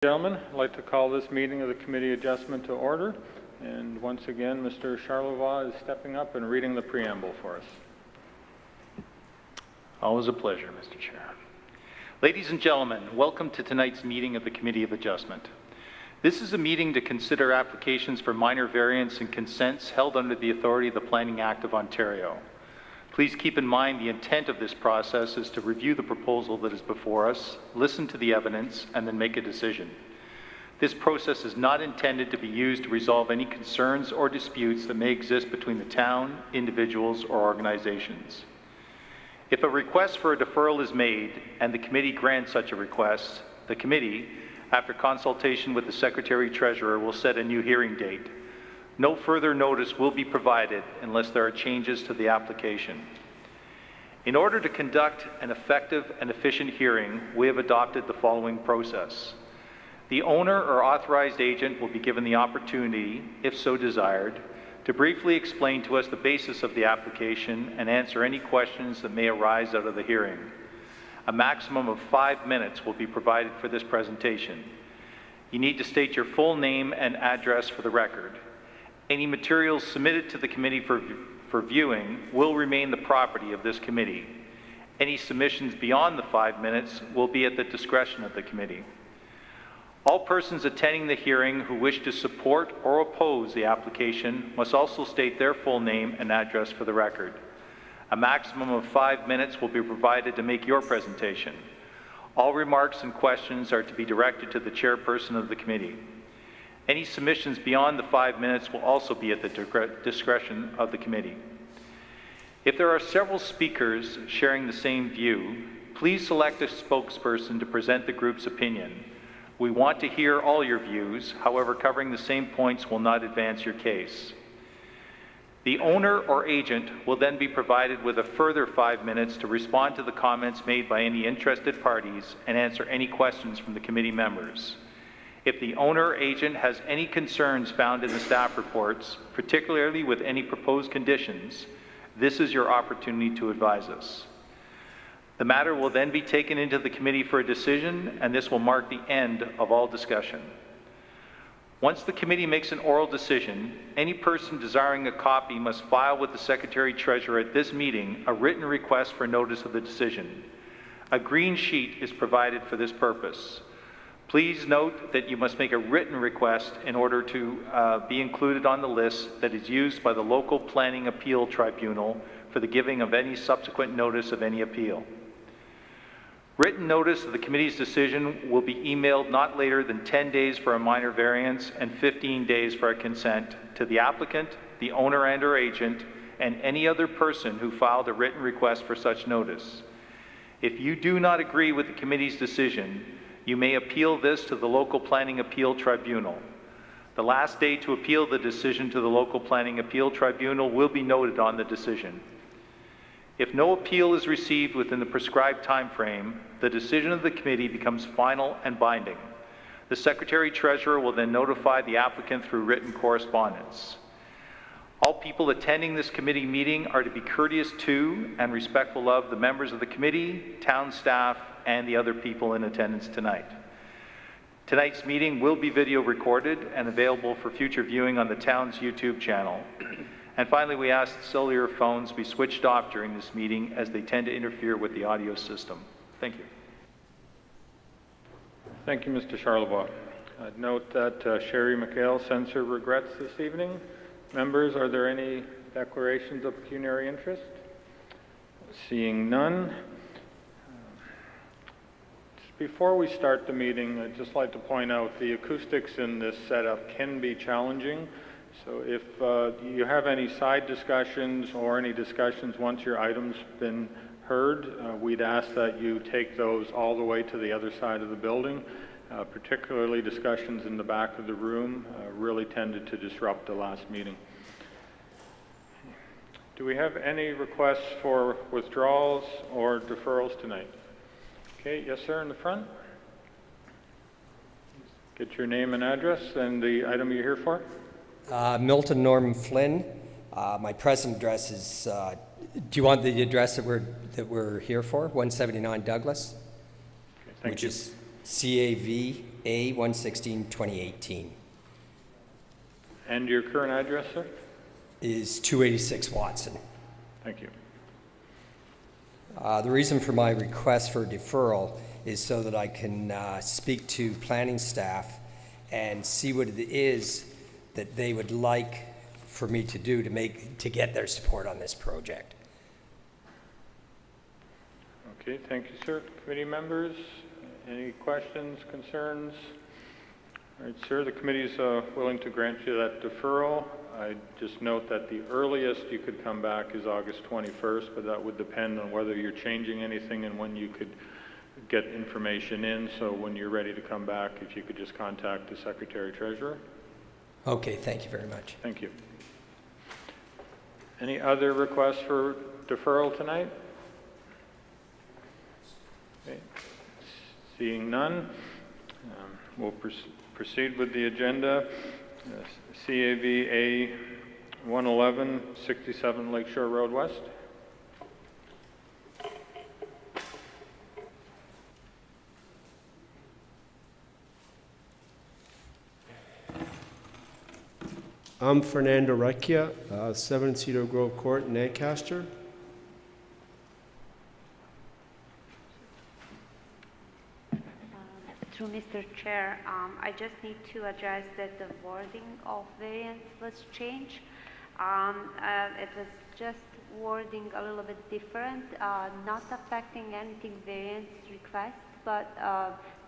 Gentlemen, I'd like to call this meeting of the Committee Adjustment to order. And once again, Mr. Charlevoix is stepping up and reading the preamble for us. Always a pleasure, Mr. Chair. Ladies and gentlemen, welcome to tonight's meeting of the Committee of Adjustment. This is a meeting to consider applications for minor variance and consents held under the authority of the Planning Act of Ontario. Please keep in mind the intent of this process is to review the proposal that is before us, listen to the evidence, and then make a decision. This process is not intended to be used to resolve any concerns or disputes that may exist between the town, individuals, or organizations. If a request for a deferral is made and the committee grants such a request, the committee, after consultation with the Secretary-Treasurer, will set a new hearing date. No further notice will be provided unless there are changes to the application. In order to conduct an effective and efficient hearing, we have adopted the following process. The owner or authorized agent will be given the opportunity, if so desired, to briefly explain to us the basis of the application and answer any questions that may arise out of the hearing. A maximum of 5 minutes will be provided for this presentation. You need to state your full name and address for the record. Any materials submitted to the committee for viewing will remain the property of this committee. Any submissions beyond the 5 minutes will be at the discretion of the committee. All persons attending the hearing who wish to support or oppose the application must also state their full name and address for the record. A maximum of 5 minutes will be provided to make your presentation. All remarks and questions are to be directed to the chairperson of the committee. Any submissions beyond the 5 minutes will also be at the discretion of the committee. If there are several speakers sharing the same view, please select a spokesperson to present the group's opinion. We want to hear all your views, however, covering the same points will not advance your case. The owner or agent will then be provided with a further 5 minutes to respond to the comments made by any interested parties and answer any questions from the committee members. If the owner or agent has any concerns found in the staff reports, particularly with any proposed conditions, this is your opportunity to advise us. The matter will then be taken into the committee for a decision, and this will mark the end of all discussion. Once the committee makes an oral decision, any person desiring a copy must file with the Secretary-Treasurer at this meeting a written request for notice of the decision. A green sheet is provided for this purpose. Please note that you must make a written request in order to be included on the list that is used by the local planning appeal tribunal for the giving of any subsequent notice of any appeal. Written notice of the committee's decision will be emailed not later than 10 days for a minor variance and 15 days for a consent to the applicant, the owner and/or agent, and any other person who filed a written request for such notice. If you do not agree with the committee's decision, you may appeal this to the local planning appeal tribunal. The last day to appeal the decision to the local planning appeal tribunal will be noted on the decision. If no appeal is received within the prescribed time frame, the decision of the committee becomes final and binding. The Secretary-Treasurer will then notify the applicant through written correspondence. All people attending this committee meeting are to be courteous to and respectful of the members of the committee, town staff, and the other people in attendance tonight. Tonight's meeting will be video recorded and available for future viewing on the town's YouTube channel. And finally, we ask that cellular phones be switched off during this meeting as they tend to interfere with the audio system. Thank you. Thank you, Mr. Charlevoix. I'd note that Sherry McHale sends her regrets this evening. Members, are there any declarations of pecuniary interest? Seeing none. Before we start the meeting, I'd just like to point out the acoustics in this setup can be challenging. So if you have any side discussions or any discussions once your item's been heard, we'd ask that you take those all the way to the other side of the building. Particularly discussions in the back of the room really tended to disrupt the last meeting. Do we have any requests for withdrawals or deferrals tonight? Okay, yes sir, in the front. Get your name and address and the item you're here for. Milton Norman Flynn. My present address is, do you want the address that we're here for? 179 Douglas. Okay, thank you. Is CAV A116-2018. And your current address, sir? Is 286 Watson. Thank you. The reason for my request for deferral is so that I can speak to planning staff and see what it is that they would like for me to do to get their support on this project. Okay, thank you, sir. Committee members, any questions, concerns? All right, sir, the committee is willing to grant you that deferral. I just note that the earliest you could come back is August 21st, but that would depend on whether you're changing anything and when you could get information in. So when you're ready to come back, if you could just contact the Secretary Treasurer. Okay, thank you very much. Thank you. Any other requests for deferral tonight? Okay. Seeing none, we'll proceed with the agenda. CAV A111, 67 Lakeshore Road West. I'm Fernando Recchia, 7 Cedar Grove Court in Lancaster. Through Mr. Chair, I just need to address that the wording of variance was changed. It was just wording a little bit different, not affecting anything variance request, but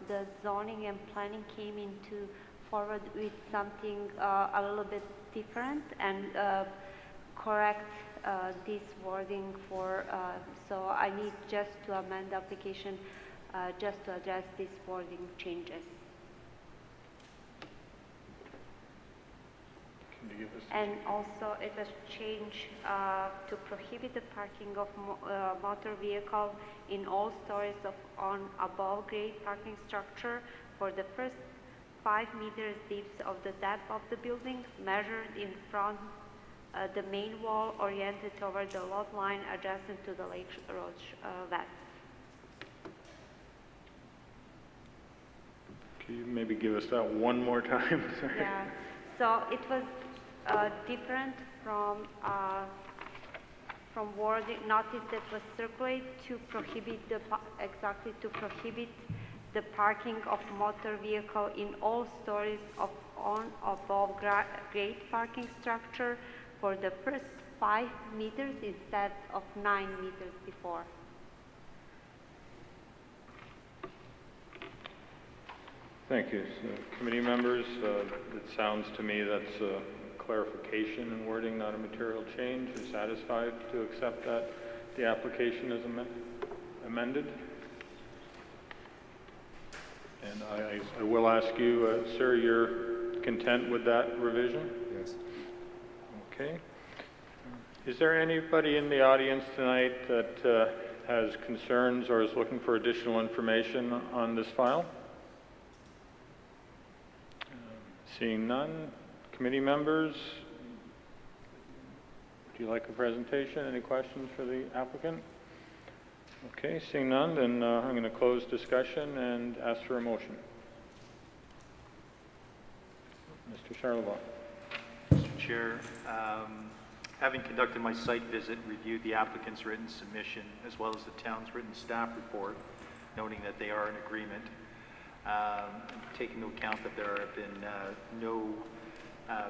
the zoning and planning came into forward with something a little bit different and correct this wording for, so I need just to amend the application just to address these wording changes. Can you give us And also it was changed to prohibit the parking of motor vehicle in all stories of on above grade parking structure for the first 5 meters deep of the depth of the building, measured in front the main wall oriented toward the lot line adjacent to the lake road west. Can you maybe give us that one more time? Sorry. Yeah, so it was different from wording. Notice that was circulated to prohibit exactly to prohibit the parking of motor vehicle in all stories of on above grade parking structure for the first 5 meters instead of 9 meters before. Thank you. So, committee members, it sounds to me that's a clarification in wording, not a material change. You're satisfied to accept that the application is amended? And I will ask you, sir, you're content with that revision? Yes. Okay. Is there anybody in the audience tonight that has concerns or is looking for additional information on this file? Seeing none, committee members, would you like a presentation? Any questions for the applicant? Okay, seeing none, then I'm going to close discussion and ask for a motion. Mr. Charlebois. Mr. Chair, having conducted my site visit, reviewed the applicant's written submission as well as the town's written staff report, noting that they are in agreement, taking into account that there have been no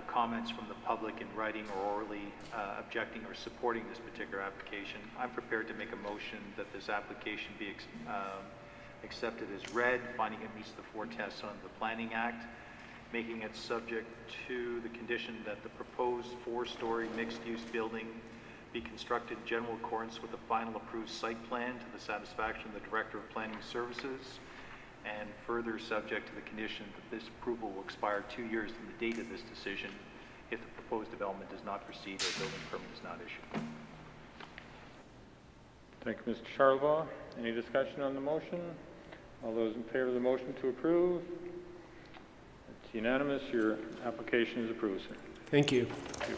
comments from the public in writing or orally objecting or supporting this particular application, I'm prepared to make a motion that this application be accepted as read, finding it meets the 4 tests under the Planning Act, making it subject to the condition that the proposed 4-story mixed-use building be constructed in general accordance with the final approved site plan to the satisfaction of the Director of Planning Services, and further subject to the condition that this approval will expire 2 years from the date of this decision if the proposed development does not proceed or a building permit is not issued. Thank you, Mr. Charlebois. Any discussion on the motion? All those in favor of the motion to approve? It's unanimous. Your application is approved, sir. Thank you. Thank you.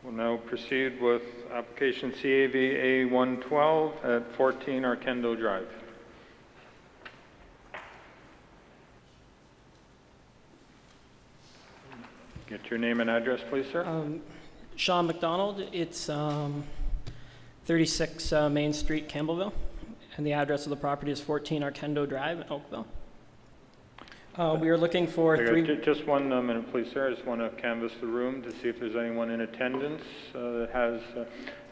We'll now proceed with application CAV A112 at 14 Arkendo Drive. Get your name and address, please, sir. Sean McDonald. It's 36 Main Street, Campbellville, and the address of the property is 14 Arkendo Drive in Oakville. We are looking for Just 1 minute, please, sir. I just want to canvass the room to see if there's anyone in attendance that has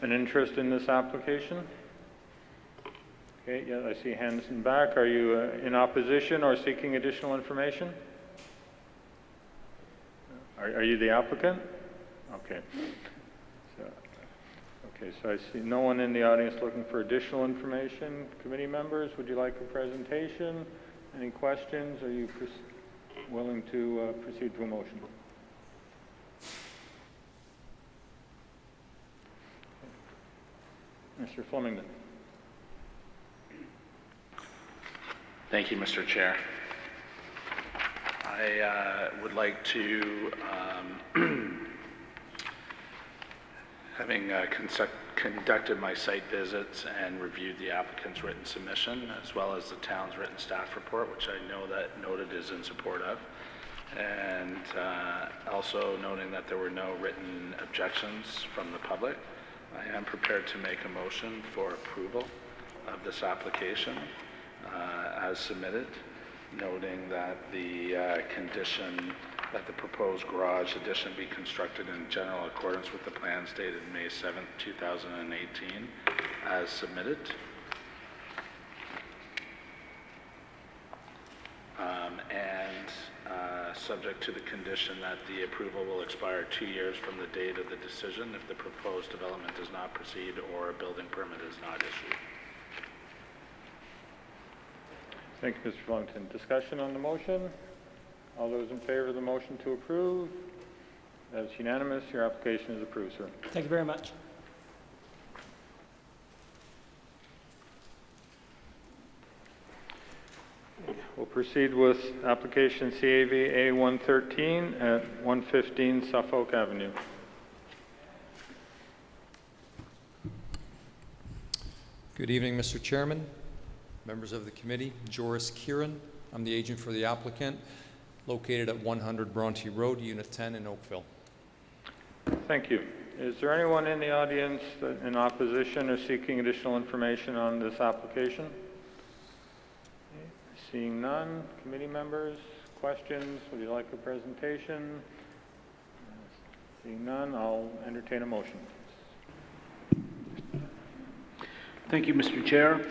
an interest in this application. Okay, yeah, I see hands in back. Are you in opposition or seeking additional information? Are you the applicant? Okay. So I see no one in the audience looking for additional information. Committee members, would you like a presentation? Any questions? Are you willing to proceed to a motion? Mr. Flemington. Thank you, Mr. Chair. I would like to, having conducted my site visits and reviewed the applicant's written submission, as well as the town's written staff report, which I know that noted is in support of, and also noting that there were no written objections from the public, I am prepared to make a motion for approval of this application as submitted, noting that the condition that the proposed garage addition be constructed in general accordance with the plans dated May 7th, 2018, as submitted. Subject to the condition that the approval will expire 2 years from the date of the decision if the proposed development does not proceed or a building permit is not issued. Thank you, Mr. Flemington. Discussion on the motion? All those in favor of the motion to approve? That's unanimous. Your application is approved, sir. Thank you very much. We'll proceed with application CAV A113 at 115 Suffolk Avenue. Good evening, Mr. Chairman, members of the committee. Joris Kieran. I'm the agent for the applicant, located at 100 Bronte Road, Unit 10 in Oakville. Thank you. Is there anyone in the audience in opposition or seeking additional information on this application? Seeing none, committee members, questions? Would you like a presentation? Seeing none, I'll entertain a motion. Thank you, Mr. Chair.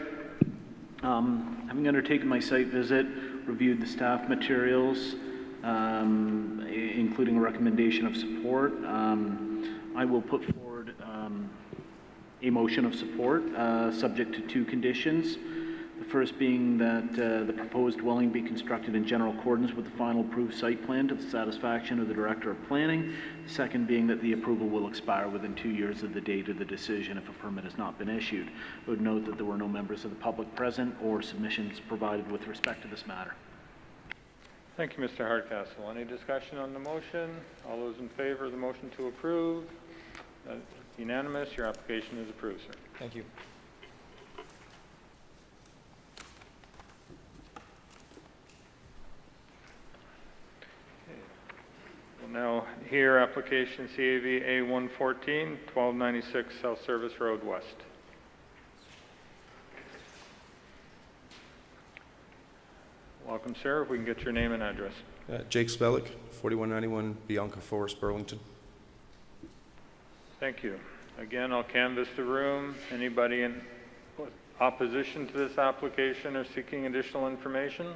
Having undertaken my site visit, reviewed the staff materials, including a recommendation of support, I will put forward a motion of support subject to 2 conditions. The first being that the proposed dwelling be constructed in general accordance with the final approved site plan to the satisfaction of the Director of Planning. The second being that the approval will expire within 2 years of the date of the decision if a permit has not been issued. I would note that there were no members of the public present or submissions provided with respect to this matter. Thank you, Mr. Hardcastle. Any discussion on the motion? All those in favor of the motion to approve? That's unanimous. Your application is approved, sir. Thank you. Now, here, application CAV A114, 1296 South Service Road West. Welcome, sir. If we can get your name and address. Jake Spellick, 4191 Bianca Forest, Burlington. Thank you. Again, I'll canvass the room. Anybody in opposition to this application or seeking additional information?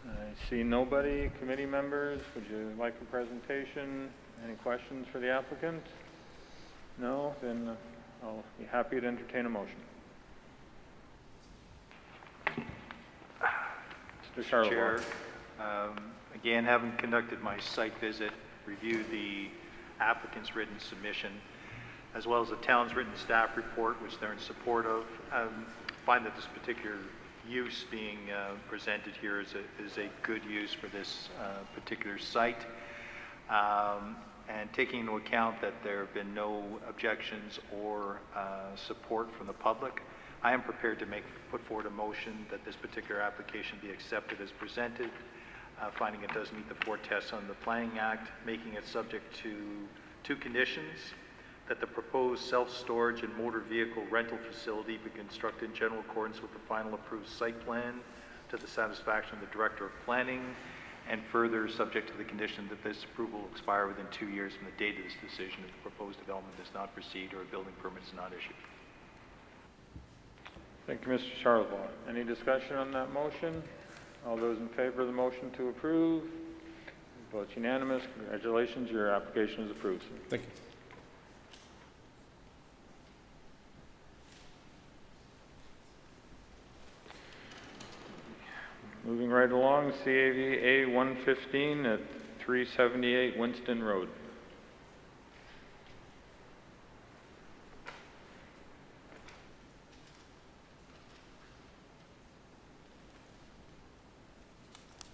I see nobody. Committee members, would you like a presentation? Any questions for the applicant? No? Then I'll be happy to entertain a motion. Mr. Charlotte. Chair, again, having conducted my site visit, reviewed the applicant's written submission, as well as the town's written staff report, which they're in support of, find that this particular use being presented here is a good use for this particular site. and taking into account that there have been no objections or support from the public, I am prepared to put forward a motion that this particular application be accepted as presented, finding it does meet the 4 tests under the Planning Act, making it subject to 2 conditions: that the proposed self-storage and motor vehicle rental facility be constructed in general accordance with the final approved site plan to the satisfaction of the Director of Planning, and further subject to the condition that this approval will expire within 2 years from the date of this decision if the proposed development does not proceed or a building permit is not issued. Thank you, Mr. Charlebois. Any discussion on that motion? All those in favor of the motion to approve? Votes unanimous. Congratulations, your application is approved. Thank you. Moving right along, CAV A115 at 378 Winston Road.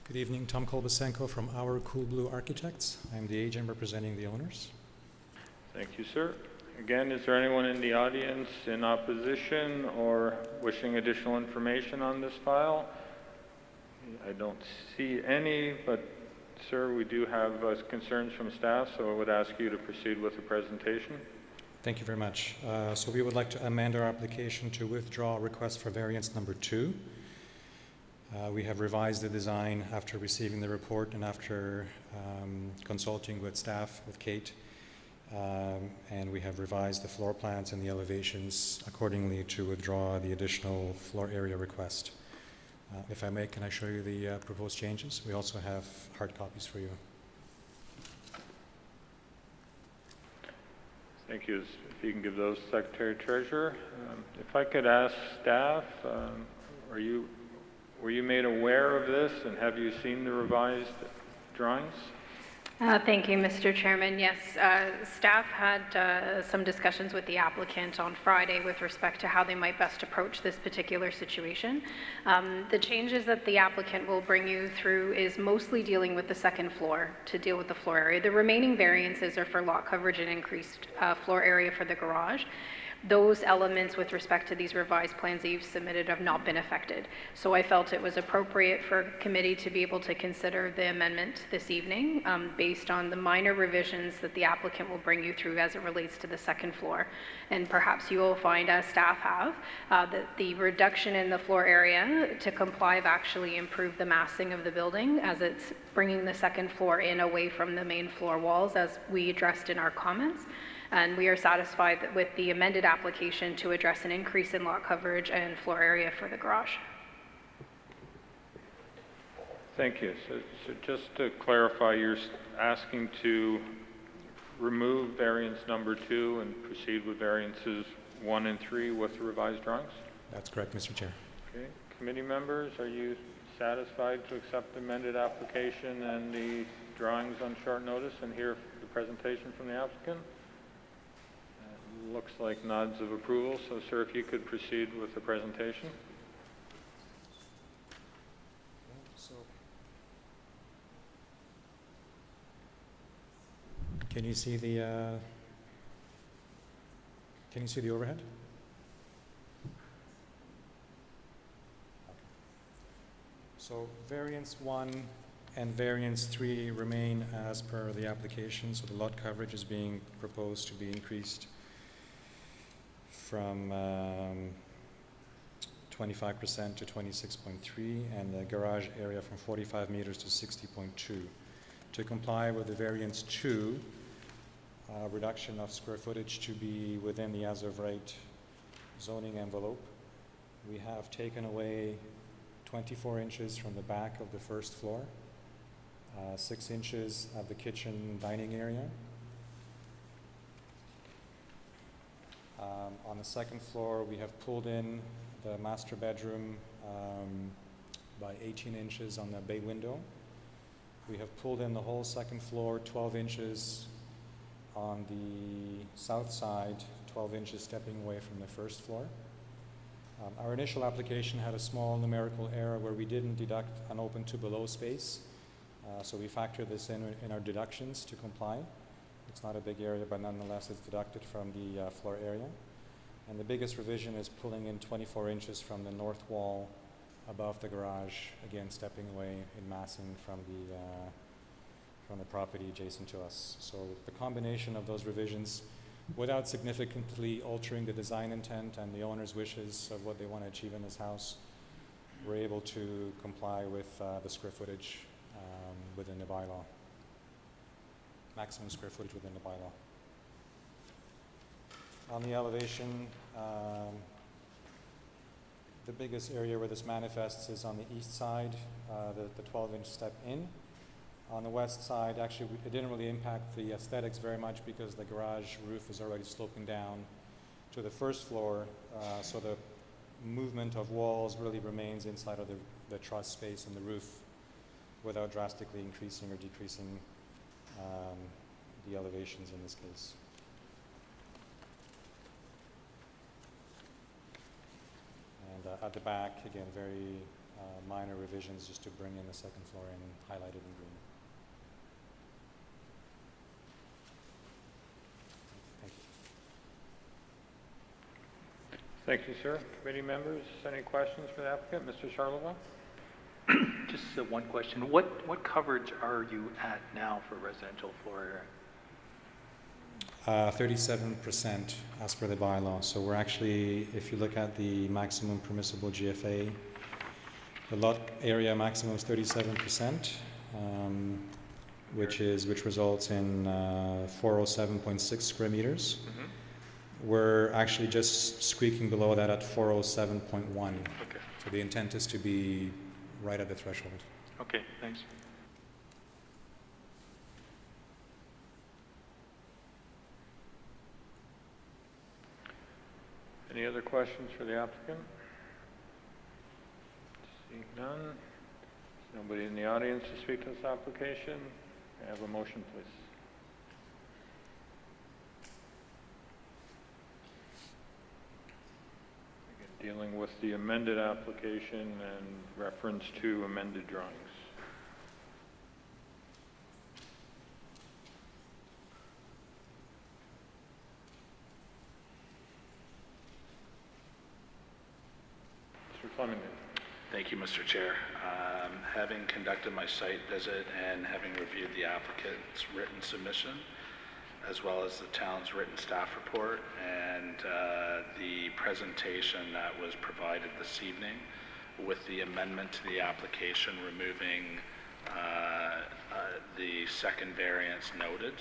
Good evening, Tom Kolbasenko from Our Cool Blue Architects. I'm the agent representing the owners. Thank you, sir. Again, is there anyone in the audience in opposition or wishing additional information on this file? I don't see any, but sir, we do have concerns from staff, so I would ask you to proceed with the presentation. Thank you very much. So we would like to amend our application to withdraw request for variance number 2. We have revised the design after receiving the report and after consulting with staff, with Kate, and we have revised the floor plans and the elevations accordingly to withdraw the additional floor area request. If I may, can I show you the proposed changes? We also have hard copies for you. Thank you. If you can give those to Secretary Treasurer. If I could ask staff, were you made aware of this, and have you seen the revised drawings? Thank you, Mr. Chairman. Yes, staff had some discussions with the applicant on Friday with respect to how they might best approach this particular situation. The changes that the applicant will bring you through is mostly dealing with the second floor to deal with the floor area. The remaining variances are for lot coverage and increased floor area for the garage. Those elements with respect to these revised plans that you've submitted have not been affected. So I felt it was appropriate for committee to be able to consider the amendment this evening based on the minor revisions that the applicant will bring you through as it relates to the second floor. And perhaps you will find, as staff have, that the reduction in the floor area to comply have actually improved the massing of the building as it's bringing the second floor in away from the main floor walls, as we addressed in our comments. And we are satisfied with the amended application to address an increase in lot coverage and floor area for the garage. Thank you. So just to clarify, you're asking to remove variance number 2 and proceed with variances 1 and 3 with the revised drawings? That's correct, Mr. Chair. Okay. Committee members, are you satisfied to accept the amended application and the drawings on short notice and hear the presentation from the applicant? Looks like nods of approval. So, sir, if you could proceed with the presentation. Can you see the overhead? So variance 1 and variance 3 remain as per the application. So the lot coverage is being proposed to be increased from 25% to 26.3, and the garage area from 45 meters to 60.2. To comply with the variance 2, reduction of square footage to be within the as of right zoning envelope, we have taken away 24 inches from the back of the first floor, 6 inches of the kitchen dining area. On the second floor, we have pulled in the master bedroom by 18 inches on the bay window. We have pulled in the whole second floor 12 inches on the south side, 12 inches stepping away from the first floor. Our initial application had a small numerical error where we didn't deduct an open to below space, so we factored this in our deductions to comply. It's not a big area, but nonetheless it's deducted from the floor area. And the biggest revision is pulling in 24 inches from the north wall above the garage, again stepping away in massing from the property adjacent to us. So the combination of those revisions, without significantly altering the design intent and the owner's wishes of what they want to achieve in this house, we're able to comply with the square footage within the bylaw, maximum square footage within the bylaw. On the elevation, the biggest area where this manifests is on the east side, the 12-inch step in. On the west side, actually, it didn't really impact the aesthetics very much because the garage roof is already sloping down to the first floor, so the movement of walls really remains inside of the truss space in the roof without drastically increasing or decreasing the elevations in this case. And at the back, again, very minor revisions just to bring in the second floor and highlight it in green. Thank you, sir. Committee members, any questions for the applicant? Mr. Charleville? Just one question. What coverage are you at now for residential floor area? 37% as per the bylaw. So we're actually, if you look at the maximum permissible GFA, the lot area maximum is 37%, which results in 407.6 square meters. Mm-hmm. We're actually just squeaking below that at 407.1. Okay. So the intent is to be right at the threshold. Okay, thanks. Any other questions for the applicant? Seeing none. Nobody in the audience to speak to this application? May I have a motion, please? Again, dealing with the amended application and reference to amended drawings. Mr. Fleming. Thank you, Mr. Chair. Having conducted my site visit and having reviewed the applicant's written submission, as well as the town's written staff report and the presentation that was provided this evening with the amendment to the application removing the second variance noted.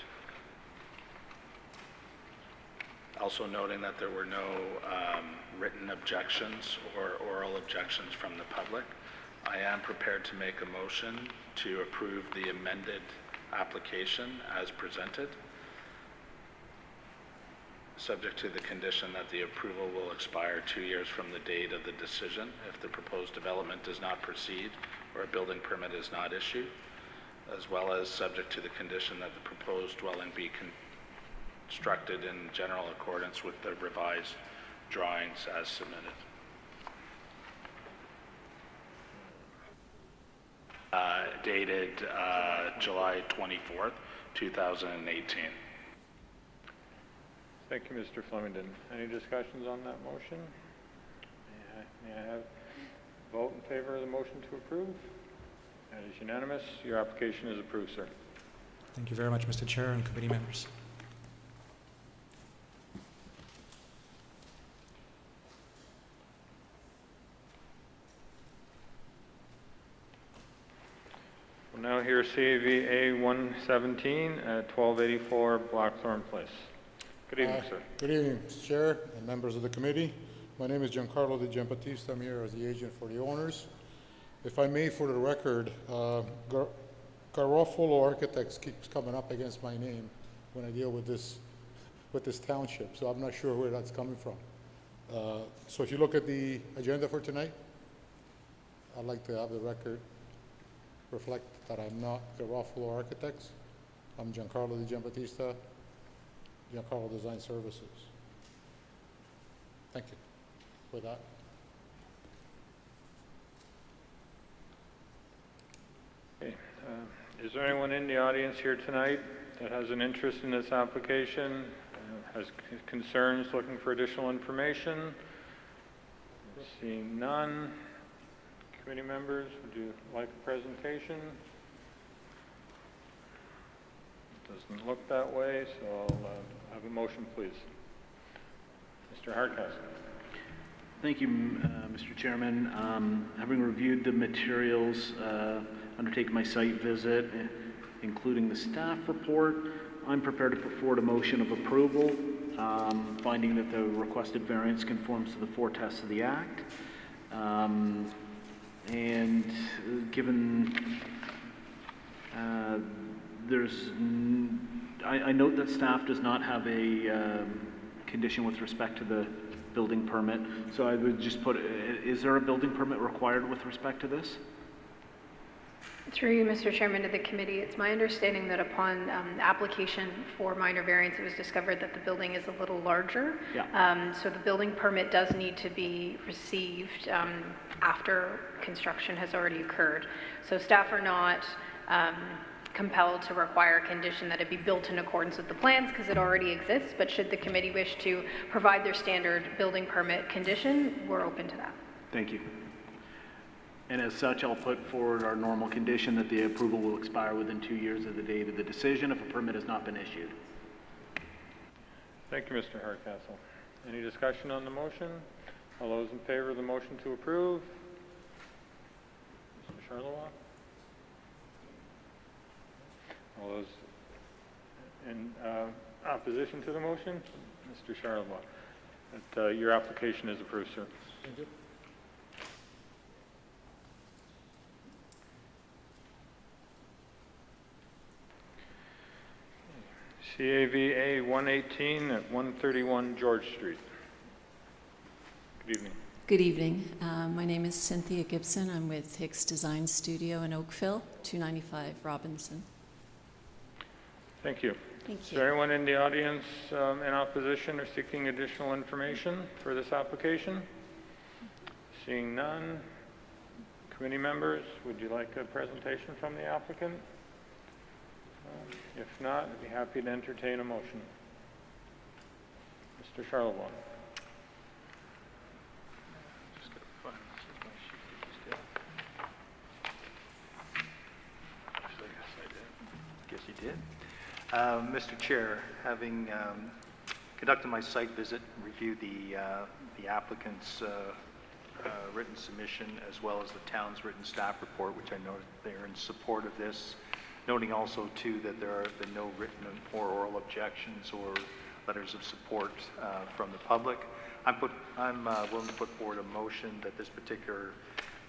Also noting that there were no written objections or oral objections from the public, I am prepared to make a motion to approve the amended application as presented, subject to the condition that the approval will expire 2 years from the date of the decision if the proposed development does not proceed or a building permit is not issued, as well as subject to the condition that the proposed dwelling be constructed in general accordance with the revised drawings as submitted. Dated July 24th, 2018. Thank you, Mr. Flemington. Any discussions on that motion? May I have a vote in favor of the motion to approve? That is unanimous. Your application is approved, sir. Thank you very much, Mr. Chair and committee members. We'll now hear CAVA 117 at 1284 Blackthorn Place. Good evening, sir. Good evening, Mr. Chair and members of the committee. My name is Giancarlo Di Giambattista. I'm here as the agent for the owners. If I may, for the record, Garofalo Architects keeps coming up against my name when I deal with this township, so I'm not sure where that's coming from. So if you look at the agenda for tonight, I'd like to have the record reflect that I'm not Garofalo Architects. I'm Giancarlo Di Giambattista, Giancarlo Design Services. Thank you for that. Okay. Is there anyone in the audience here tonight that has an interest in this application, has concerns, looking for additional information? Seeing none. Committee members, would you like a presentation? Doesn't look that way, so I'll have a motion, please. Mr. Hardcastle. Thank you, Mr. Chairman. Having reviewed the materials, undertaken my site visit, including the staff report, I'm prepared to put forward a motion of approval, finding that the requested variance conforms to the 4 tests of the Act. And given I note that staff does not have a condition with respect to the building permit, so I would just put, is there a building permit required with respect to this? Through you, Mr. Chairman, to the committee, it's my understanding that upon application for minor variance, it was discovered that the building is a little larger. Yeah. So the building permit does need to be received after construction has already occurred. So staff are not compelled to require a condition that it be built in accordance with the plans because it already exists, but should the committee wish to provide their standard building permit condition, we're open to that. Thank you. And as such, I'll put forward our normal condition that the approval will expire within 2 years of the date of the decision if a permit has not been issued. Thank you, Mr. Hardcastle. Any discussion on the motion? All those in favor of the motion to approve? Mr. Charlevoix? All those in opposition to the motion? Mr. Charlevoix. Your application is approved, sir. Thank you. CAVA 118 at 131 George Street. Good evening. Good evening. My name is Cynthia Gibson. I'm with Hicks Design Studio in Oakville, 295 Robinson. Thank you. Thank Is you. there anyone in the audience in opposition or seeking additional information for this application? Seeing none. Committee members, would you like a presentation from the applicant? If not, I'd be happy to entertain a motion. Mr. Charlevoix. Just gotta find my sheet that you did. Actually, yes, I did. Guess you did. Mr. Chair, having conducted my site visit, reviewed the applicant's written submission as well as the town's written staff report, which I know they're in support of this. Noting also, too, that there have been no written or oral objections or letters of support from the public. I'm willing to put forward a motion that this particular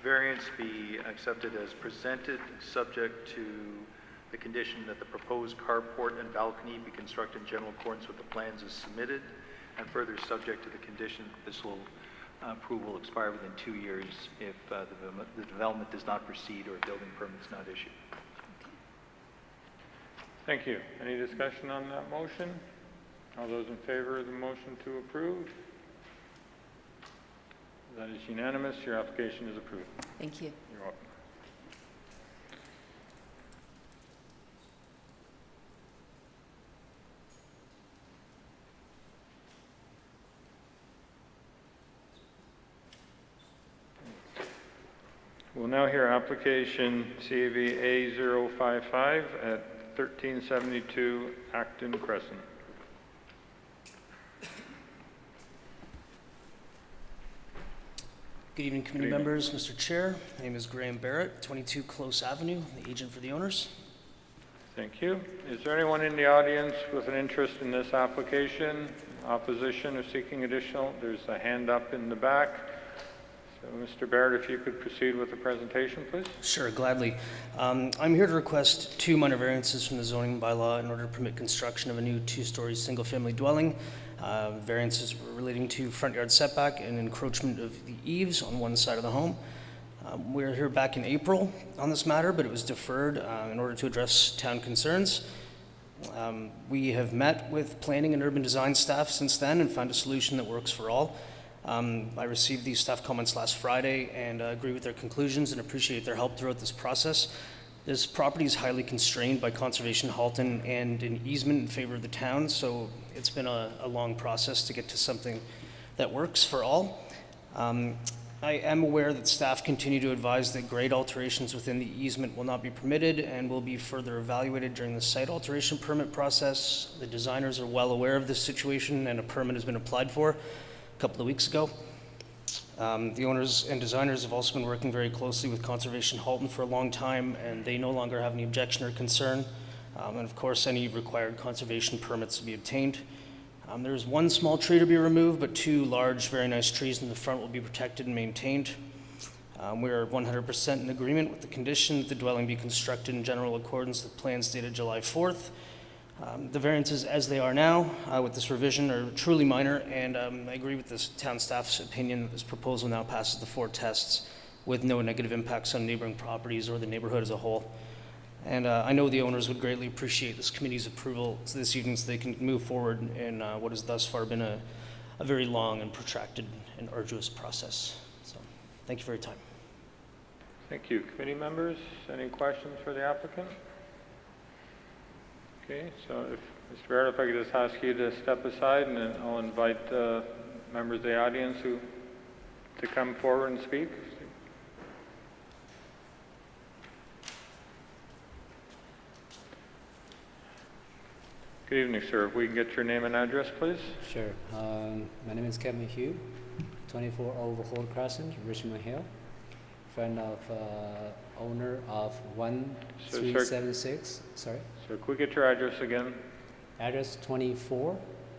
variance be accepted as presented, subject to the condition that the proposed carport and balcony be constructed in general accordance with the plans as submitted, and further subject to the condition that this approval will expire within 2 years if the development does not proceed or a building permit is not issued. Thank you. Any discussion on that motion? All those in favor of the motion to approve? That is unanimous. Your application is approved. Thank you. You're welcome. We'll now hear application CAV A055 at 1372 Acton Crescent. Good evening, committee members, Mr. Chair. My name is Graham Barrett, 22 Close Avenue, the agent for the owners. Thank you. Is there anyone in the audience with an interest in this application, opposition, or seeking additional? There's a hand up in the back. So, Mr. Barrett, if you could proceed with the presentation, please. Sure, gladly. I'm here to request 2 minor variances from the zoning bylaw in order to permit construction of a new 2-story single-family dwelling. Variances relating to front yard setback and encroachment of the eaves on one side of the home. We were here back in April on this matter, but it was deferred in order to address town concerns. We have met with planning and urban design staff since then and found a solution that works for all. I received these staff comments last Friday and agree with their conclusions and appreciate their help throughout this process. This property is highly constrained by Conservation Halton and an easement in favor of the town, so it's been a long process to get to something that works for all. I am aware that staff continue to advise that grade alterations within the easement will not be permitted and will be further evaluated during the site alteration permit process. The designers are well aware of this situation and a permit has been applied for a couple of weeks ago. The owners and designers have also been working very closely with Conservation Halton for a long time, and they no longer have any objection or concern. And of course, any required conservation permits will be obtained. There's one small tree to be removed, but two large, very nice trees in the front will be protected and maintained. We are 100% in agreement with the condition that the dwelling be constructed in general accordance with plans dated July 4th. The variances as they are now with this revision are truly minor, and I agree with this town staff's opinion that this proposal now passes the 4 tests with no negative impacts on neighboring properties or the neighborhood as a whole. And I know the owners would greatly appreciate this committee's approval this evening so they can move forward in what has thus far been a very long and protracted and arduous process. So thank you for your time. Thank you. Committee members, any questions for the applicant? Okay, so if, Mr. Barrett, if I could just ask you to step aside, and then I'll invite members of the audience to come forward and speak. Good evening, sir. If we can get your name and address, please. Sure. My name is Kevin Hugh, 24 Oakville Crescent, Richmond Hill. Friend of owner of 1376. Sorry. So could we get your address again? Address 24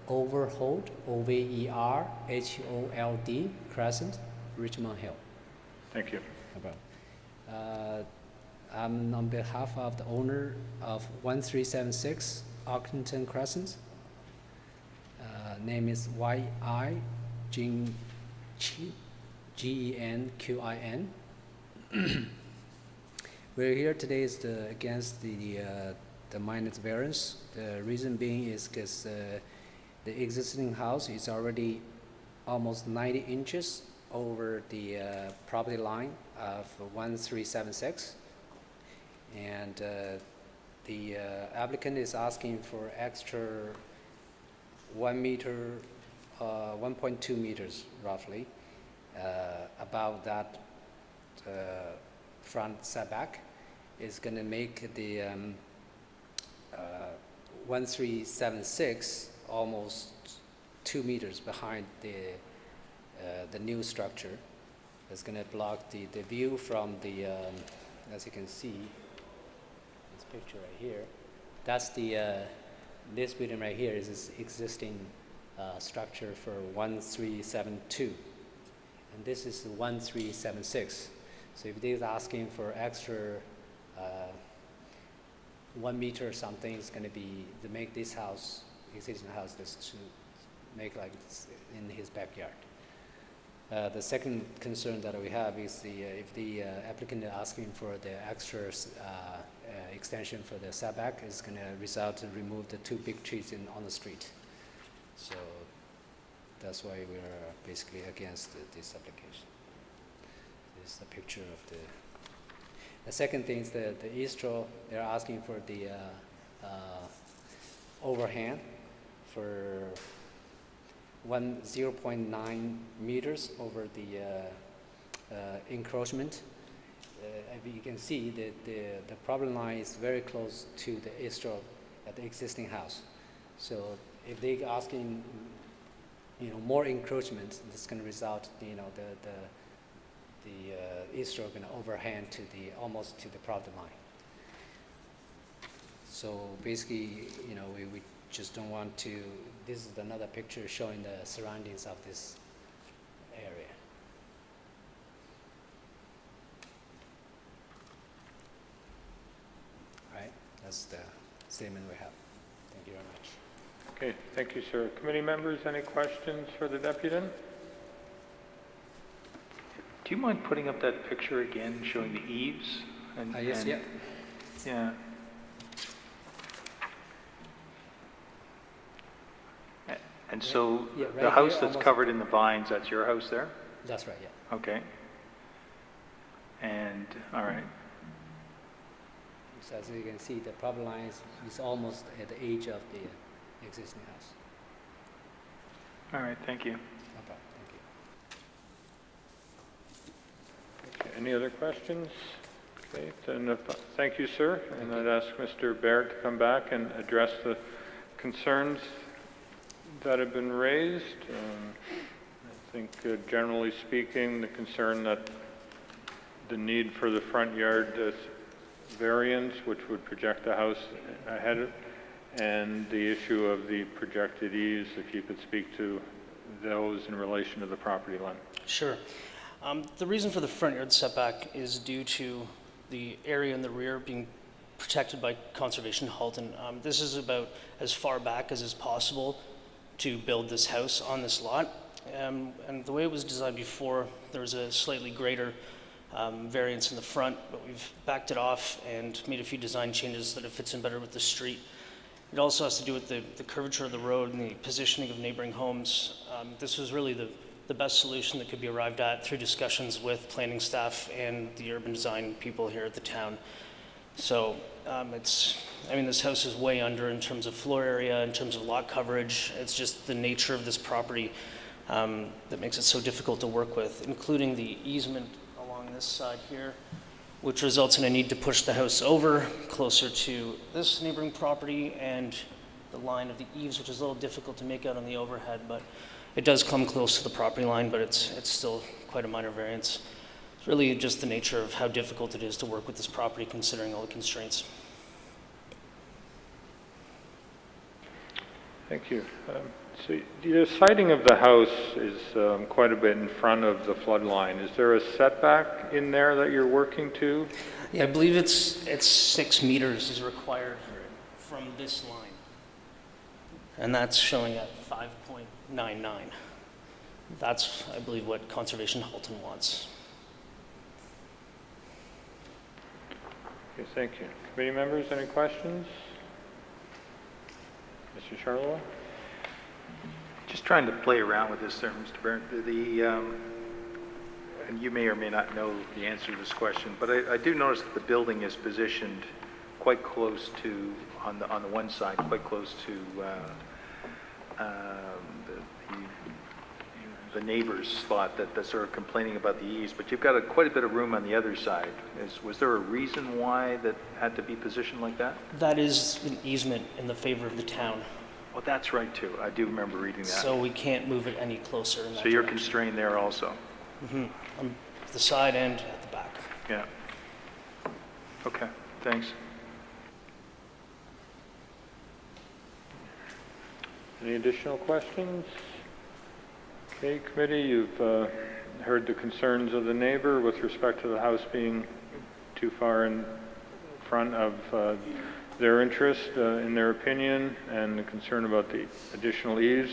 Overhold, Overhold Crescent, Richmond Hill. Thank you. No problem. I'm on behalf of the owner of 1376 Oakington Crescent. Name is Genquin. We're here today against the minor variance. The reason being is because the existing house is already almost 90 inches over the property line of 1376, and the applicant is asking for extra 1 meter, 1.2 meters roughly above that front setback. Is going to make the 1376 almost 2 meters behind the new structure. It's going to block the view from the, as you can see, this picture right here. That's the, this building right here is this existing structure for 1372. And this is 1376. So if they're asking for extra 1 meter or something, it's going to be to make this house, existing house, just to make like this in his backyard. The second concern that we have is if the applicant is asking for the extra extension for the setback, is going to result in remove the 2 big trees on the street. So that's why we are basically against this application. This is a picture of the. The second thing is the eastro. They're asking for the overhang for 0.9 meters over the encroachment. As you can see, the property line is very close to the eastro at the existing house. So if they're asking, more encroachment, this can result, the eastro going to overhang to almost to the property line. So basically, we just don't want to. This is another picture showing the surroundings of this area. All right, that's the statement we have. Thank you very much. Okay, thank you, sir. Committee members, any questions for the deputant? Do you mind putting up that picture again, showing the eaves? Yes, yeah. Yeah. And so right the house here, that's covered in the vines, that's your house there? That's right, yeah. Okay. And, all right. So as you can see, the property line is almost at the edge of the existing house. All right, thank you. No problem, thank you. Okay, any other questions? Okay, then thank you, sir. And I'd ask Mr. Baird to come back and address the concerns that have been raised. I think generally speaking, the concern that the need for the front yard variance, which would project the house ahead of, and the issue of the projected eaves, if you could speak to those in relation to the property line. Sure. The reason for the front yard setback is due to the area in the rear being protected by Conservation Halton. This is about as far back as is possible to build this house on this lot. And the way it was designed before, there was a slightly greater variance in the front, but we've backed it off and made a few design changes so that it fits in better with the street. It also has to do with the curvature of the road and the positioning of neighboring homes. This was really the best solution that could be arrived at through discussions with planning staff and the urban design people here at the town. So this house is way under in terms of floor area, in terms of lot coverage. It's just the nature of this property that makes it so difficult to work with, including the easement along this side here, which results in a need to push the house over closer to this neighboring property and the line of the eaves, which is a little difficult to make out on the overhead, but it does come close to the property line, but it's still quite a minor variance. It's really just the nature of how difficult it is to work with this property considering all the constraints. Thank you. So the siting of the house is quite a bit in front of the flood line. Is there a setback in there that you're working to? Yeah, I believe it's 6 meters is required from this line. And that's showing at 5.99. That's, I believe, what Conservation Halton wants. Okay, thank you. Committee members, any questions? Mr. Charlevoix? Just trying to play around with this there, Mr. Barrett. And you may or may not know the answer to this question, but I do notice that the building is positioned quite close to, on the one side, quite close to the neighbor's spot that's sort of complaining about the eaves, but you've got quite a bit of room on the other side. Was there a reason why that had to be positioned like that? That is an easement in the favor of the town. Oh, that's right too. I do remember reading that. So we can't move it any closer in that So you're direction. constrained there also? Mm-hmm. On the side and at the back. Yeah. Okay, thanks. Any additional questions? Okay, committee, you've heard the concerns of the neighbor with respect to the house being too far in front of their interest, in their opinion, and the concern about the additional eaves.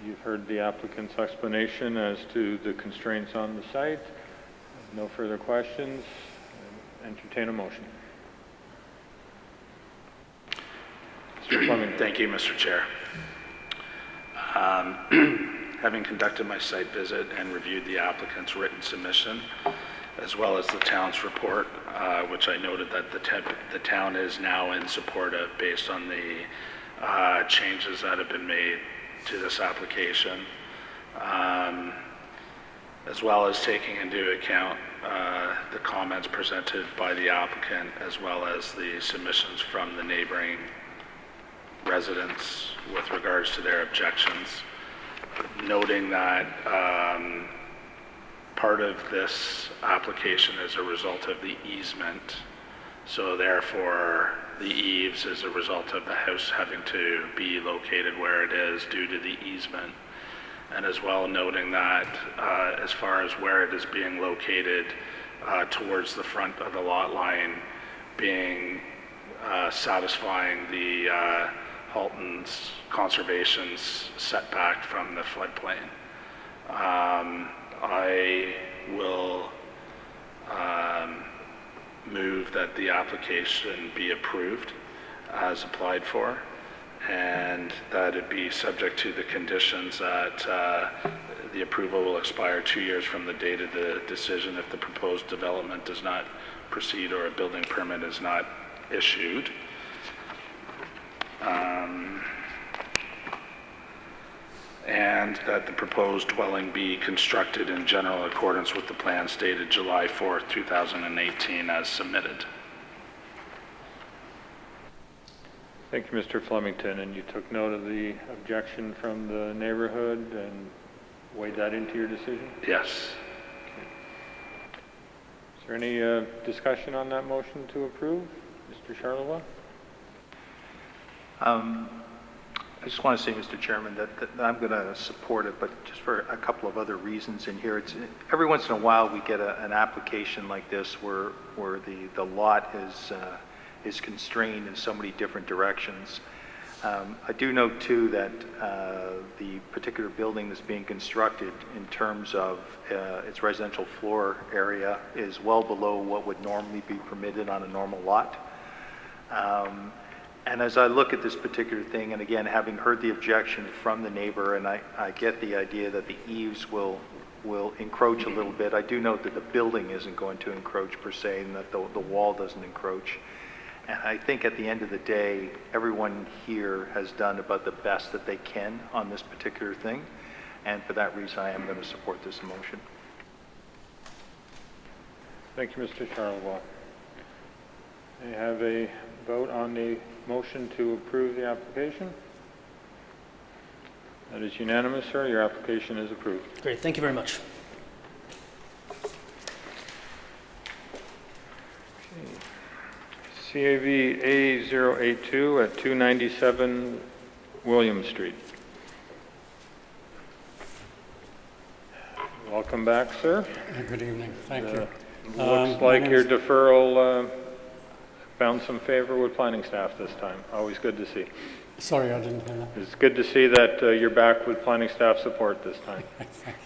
You've heard the applicant's explanation as to the constraints on the site. No further questions. Entertain a motion. Mr. Fleming. Thank you, Mr. Chair. Having conducted my site visit and reviewed the applicant's written submission, as well as the town's report, which I noted that the town is now in support of based on the changes that have been made to this application, as well as taking into account the comments presented by the applicant, as well as the submissions from the neighboring residents with regards to their objections, noting that part of this application is a result of the easement, so therefore the eaves is a result of the house having to be located where it is due to the easement, and as well noting that as far as where it is being located towards the front of the lot line, being satisfying the Halton's conservation's setback from the floodplain. I will move that the application be approved as applied for, and that it be subject to the conditions that the approval will expire 2 years from the date of the decision if the proposed development does not proceed or a building permit is not issued. And that the proposed dwelling be constructed in general accordance with the plan dated July 4th, 2018 as submitted. Thank you, Mr. Flemington, and you took note of the objection from the neighborhood and weighed that into your decision? Yes. Is there any discussion on that motion to approve? Mr. Charlevoix? I just want to say, Mr. Chairman, that I'm going to support it, but just for a couple of other reasons in here. Every once in a while we get an application like this where the lot is constrained in so many different directions. I do note too that the particular building that's being constructed in terms of its residential floor area is well below what would normally be permitted on a normal lot. And as I look at this particular thing, and again, having heard the objection from the neighbor, and I get the idea that the eaves will encroach a little bit, I do note that the building isn't going to encroach per se, and that the wall doesn't encroach. And I think at the end of the day, everyone here has done about the best that they can on this particular thing. And for that reason, I am going to support this motion. Thank you, Mr. Charlevoix. I have a vote on the motion to approve the application. That is unanimous, sir. Your application is approved. Great, thank you very much. CAV A082 at 297 William Street. Welcome back, sir. Good evening. Thank you. Looks like your deferral found some favor with planning staff this time. Always good to see. Sorry, I didn't hear that. It's good to see that you're back with planning staff support this time. Thank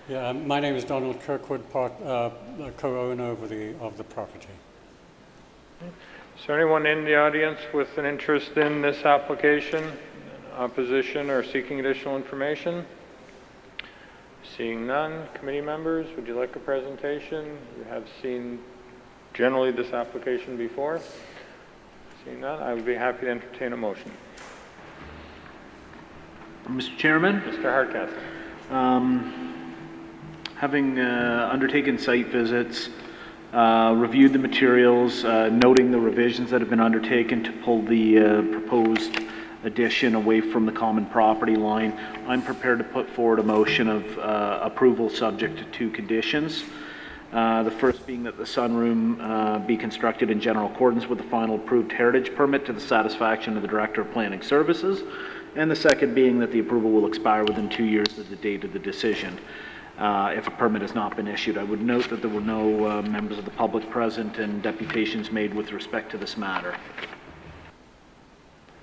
you. Yeah, my name is Donald Kirkwood, co-owner of the property. Is there anyone in the audience with an interest in this application, opposition, or seeking additional information? Seeing none, committee members, would you like a presentation? You have seen generally this application before. Seeing none, I would be happy to entertain a motion. Mr. Chairman? Mr. Hardcastle. Having undertaken site visits, reviewed the materials, noting the revisions that have been undertaken to pull the proposed addition away from the common property line, I'm prepared to put forward a motion of approval subject to two conditions. The first being that the sunroom be constructed in general accordance with the final approved heritage permit to the satisfaction of the Director of Planning Services, and the second being that the approval will expire within 2 years of the date of the decision. If a permit has not been issued. I would note that there were no members of the public present and deputations made with respect to this matter.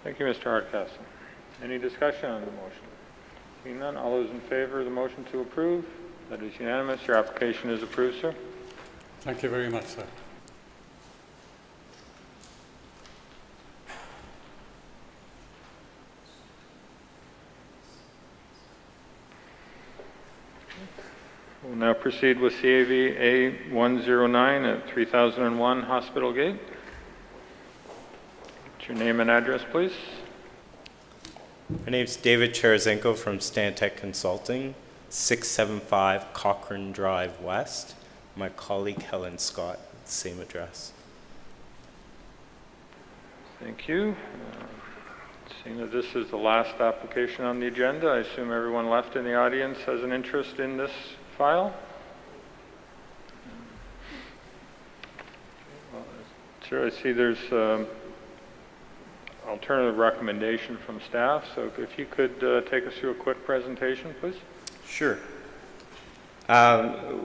Thank you, Mr. Hardcastle. Any discussion on the motion? Seeing none, all those in favor of the motion to approve? That is unanimous. Your application is approved, sir. Thank you very much, sir. We'll now proceed with CAV A109 at 3001 Hospital Gate. What's your name and address, please? My name is David Cherizenko from Stantec Consulting, 675 Cochrane Drive West. My colleague Helen Scott, same address. Thank you. Seeing that this is the last application on the agenda, I assume everyone left in the audience has an interest in this file. Well, sure, I see there's alternative recommendation from staff, so if you could take us through a quick presentation, please. Sure.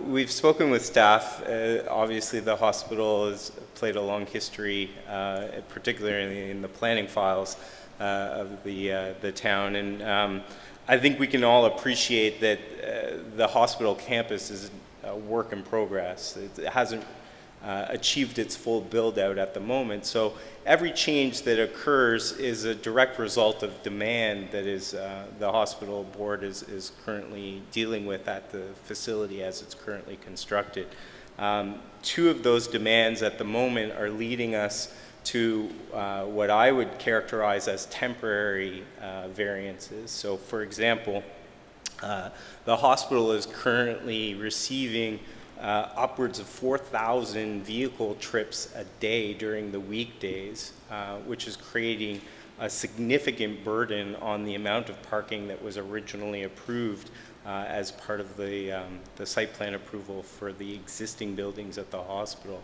We've spoken with staff. Obviously, the hospital has played a long history, particularly in the planning files of the town, and I think we can all appreciate that the hospital campus is a work in progress. It hasn't achieved its full build out at the moment. So every change that occurs is a direct result of demand that is the hospital board is currently dealing with at the facility as it's currently constructed. Two of those demands at the moment are leading us to what I would characterize as temporary variances. So for example, the hospital is currently receiving upwards of 4,000 vehicle trips a day during the weekdays, which is creating a significant burden on the amount of parking that was originally approved as part of the site plan approval for the existing buildings at the hospital.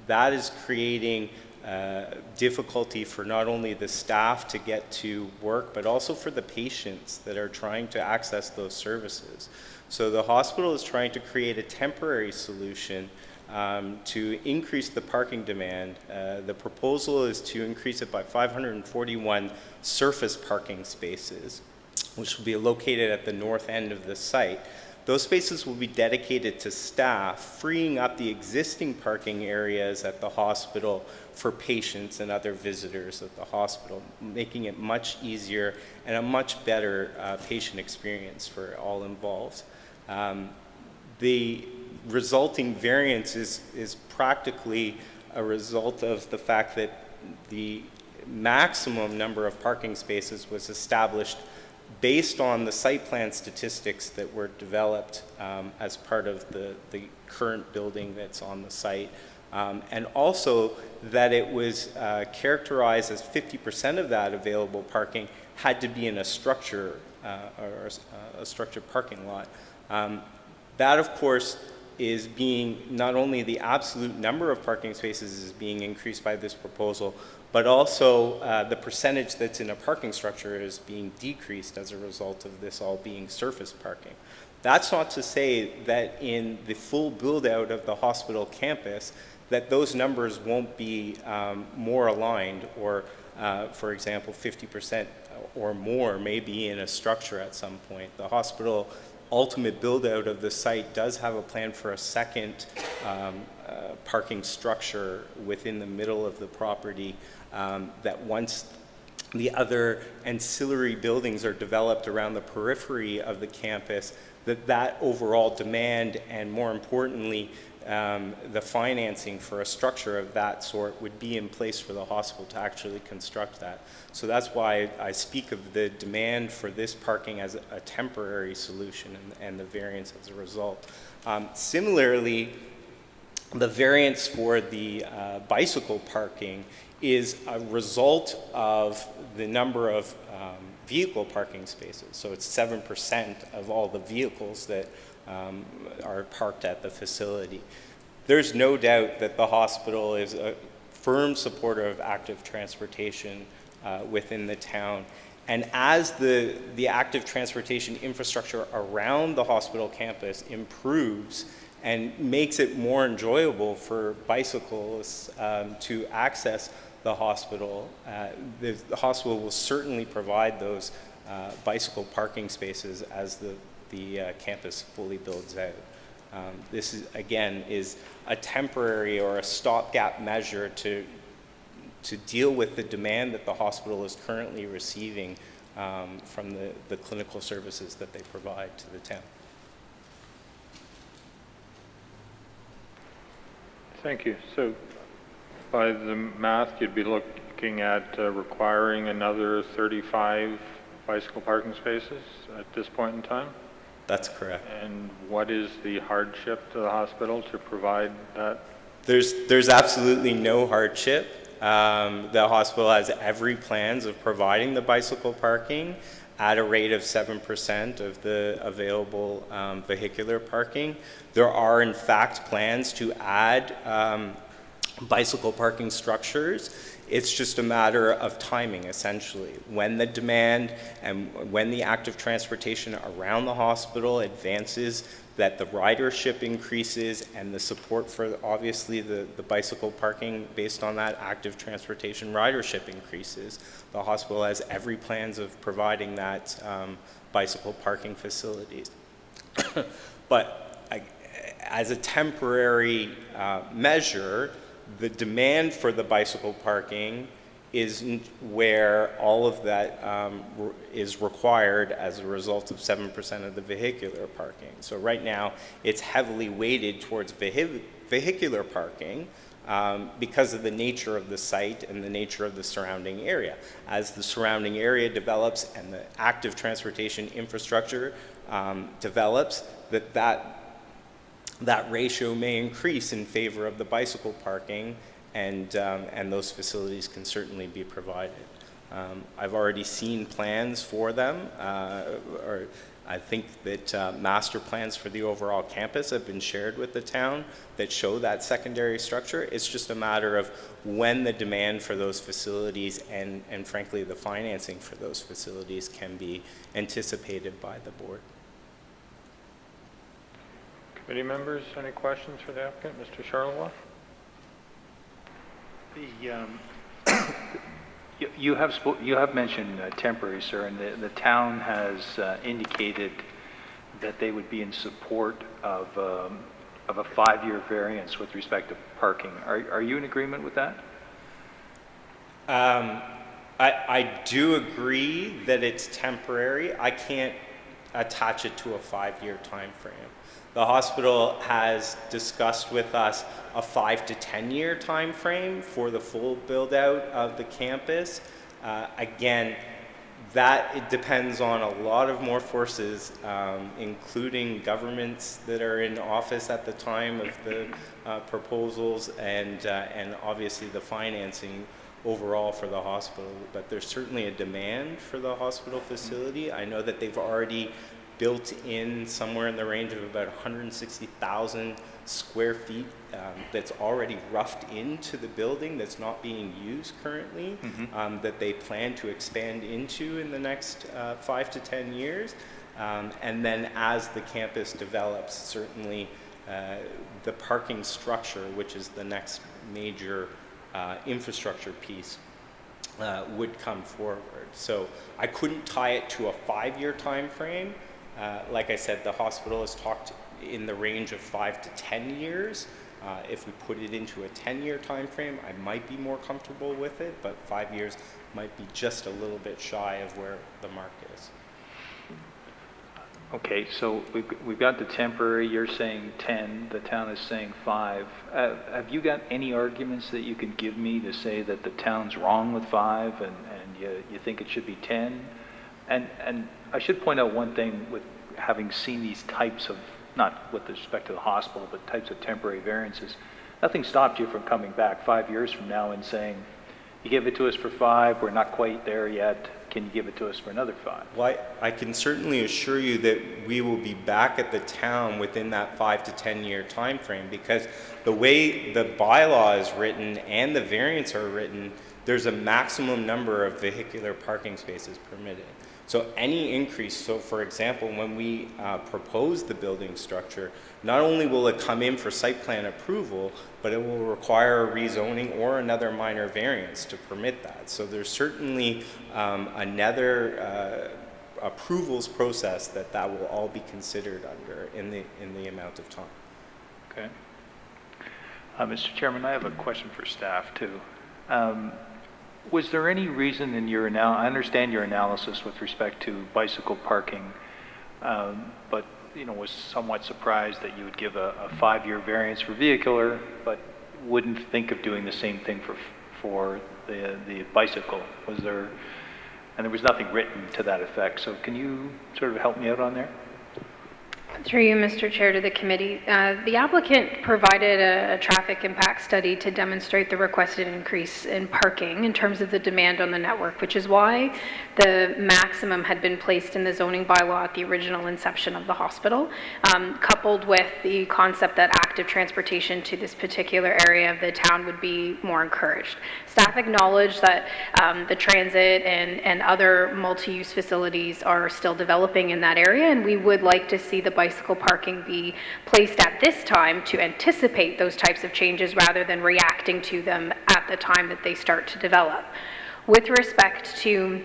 That is creating difficulty for not only the staff to get to work, but also for the patients that are trying to access those services. So the hospital is trying to create a temporary solution to increase the parking demand. The proposal is to increase it by 541 surface parking spaces, which will be located at the north end of the site. Those spaces will be dedicated to staff, freeing up the existing parking areas at the hospital for patients and other visitors at the hospital, making it much easier and a much better patient experience for all involved. The resulting variance is practically a result of the fact that the maximum number of parking spaces was established based on the site plan statistics that were developed as part of the current building that's on the site. And also that it was characterized as 50% of that available parking had to be in a structure or a structured parking lot. That, of course, is being, not only the absolute number of parking spaces is being increased by this proposal, but also the percentage that's in a parking structure is being decreased as a result of this all being surface parking. That's not to say that in the full build out of the hospital campus that those numbers won't be more aligned, or for example 50% or more may be in a structure at some point. The hospital ultimate build out of the site does have a plan for a second parking structure within the middle of the property that once the other ancillary buildings are developed around the periphery of the campus, that overall demand, and more importantly, the financing for a structure of that sort would be in place for the hospital to actually construct that. So that's why I speak of the demand for this parking as a temporary solution and the variance as a result. Similarly, the variance for the bicycle parking is a result of the number of vehicle parking spaces. So it's 7% of all the vehicles that are parked at the facility. There's no doubt that the hospital is a firm supporter of active transportation within the town. And as the active transportation infrastructure around the hospital campus improves and makes it more enjoyable for bicyclists to access the hospital will certainly provide those bicycle parking spaces as the campus fully builds out. This is, again, is a temporary or a stopgap measure to deal with the demand that the hospital is currently receiving from the clinical services that they provide to the town. Thank you. So by the math, you'd be looking at requiring another 35 bicycle parking spaces at this point in time? That's correct. And what is the hardship to the hospital to provide that? There's absolutely no hardship. The hospital has every plans of providing the bicycle parking at a rate of 7% of the available vehicular parking. There are in fact plans to add bicycle parking structures. It's just a matter of timing, essentially. When the demand and when the active transportation around the hospital advances, that the ridership increases and the support for obviously the bicycle parking based on that active transportation ridership increases. The hospital has every plans of providing that bicycle parking facilities. But as a temporary measure, the demand for the bicycle parking is where all of that is required as a result of 7% of the vehicular parking. So right now, it's heavily weighted towards vehicular parking because of the nature of the site and the nature of the surrounding area. As the surrounding area develops and the active transportation infrastructure develops, that ratio may increase in favor of the bicycle parking, and those facilities can certainly be provided. I've already seen plans for them, or I think that master plans for the overall campus have been shared with the town that show that secondary structure. It's just a matter of when the demand for those facilities and frankly the financing for those facilities can be anticipated by the board. Committee members, any questions for the applicant? Mr. Charlevoix? You have mentioned temporary, sir, and the town has indicated that they would be in support of a 5-year variance with respect to parking. Are you in agreement with that? I do agree that it's temporary. I can't attach it to a 5-year time frame. The hospital has discussed with us a 5 to 10 year time frame for the full build out of the campus. Again, it depends on a lot of more forces, including governments that are in office at the time of the proposals, and obviously the financing overall for the hospital. But there's certainly a demand for the hospital facility. I know that they've already built in somewhere in the range of about 160,000 square feet that's already roughed into the building that's not being used currently, that they plan to expand into in the next 5 to 10 years. And then as the campus develops, certainly the parking structure, which is the next major infrastructure piece, would come forward. So I couldn't tie it to a 5-year time frame. Like I said, the hospital has talked in the range of 5 to 10 years. If we put it into a 10-year time frame, I might be more comfortable with it, but 5 years might be just a little bit shy of where the mark is. Okay, so we've got the temporary, you're saying 10, the town is saying 5. Have you got any arguments that you can give me to say that the town's wrong with 5 and you think it should be 10? And I should point out one thing, with having seen these types of, not with respect to the hospital, but types of temporary variances, nothing stopped you from coming back 5 years from now and saying, you give it to us for 5, we're not quite there yet, can you give it to us for another 5? Well, I can certainly assure you that we will be back at the town within that 5 to 10 year time frame, because the way the bylaw is written and the variants are written, there's a maximum number of vehicular parking spaces permitted. So any increase, so for example, when we propose the building structure, not only will it come in for site plan approval, but it will require a rezoning or another minor variance to permit that. So there's certainly another approvals process that will all be considered under in the amount of time. Okay. Mr. Chairman, I have a question for staff too. Was there any reason in your I understand your analysis with respect to bicycle parking, but was somewhat surprised that you would give a 5-year variance for vehicular, but wouldn't think of doing the same thing for the bicycle. Was there? And there was nothing written to that effect. So can you sort of help me out on there? Through you, Mr. Chair, to the committee. The applicant provided a traffic impact study to demonstrate the requested increase in parking in terms of the demand on the network, which is why the maximum had been placed in the zoning bylaw at the original inception of the hospital, coupled with the concept that active transportation to this particular area of the town would be more encouraged. Staff acknowledged that the transit and other multi-use facilities are still developing in that area, and we would like to see the bicycle parking be placed at this time to anticipate those types of changes rather than reacting to them at the time that they start to develop. With respect to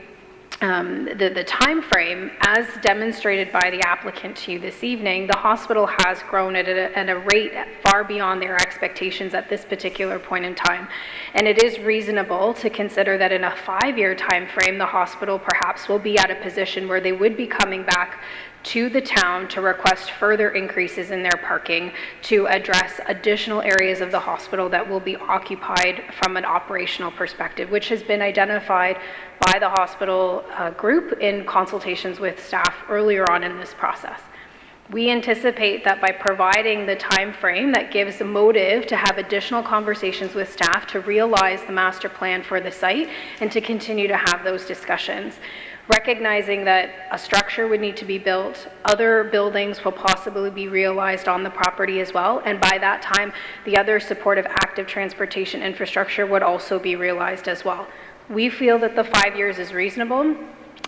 the time frame, as demonstrated by the applicant to you this evening, the hospital has grown at a rate far beyond their expectations at this particular point in time. And it is reasonable to consider that in a 5-year time frame, the hospital perhaps will be at a position where they would be coming back to the town to request further increases in their parking to address additional areas of the hospital that will be occupied from an operational perspective, which has been identified by the hospital group in consultations with staff earlier on in this process. We anticipate that by providing the time frame that gives a motive to have additional conversations with staff to realize the master plan for the site and to continue to have those discussions. Recognizing that a structure would need to be built, other buildings will possibly be realized on the property as well, and by that time, the other supportive active transportation infrastructure would also be realized as well. We feel that the 5 years is reasonable,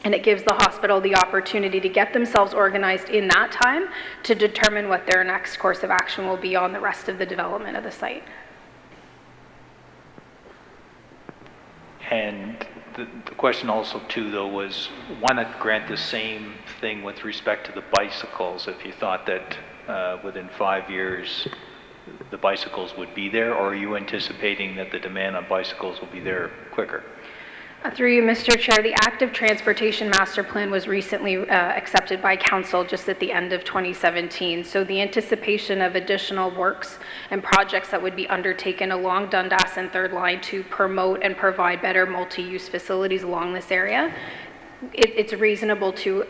and it gives the hospital the opportunity to get themselves organized in that time to determine what their next course of action will be on the rest of the development of the site. And the question also too, though, was why not grant the same thing with respect to the bicycles if you thought that within 5 years the bicycles would be there, or are you anticipating that the demand on bicycles will be there quicker? Through you, Mr. Chair, the Active Transportation Master Plan was recently accepted by Council just at the end of 2017. So the anticipation of additional works and projects that would be undertaken along Dundas and Third Line to promote and provide better multi-use facilities along this area, it's reasonable to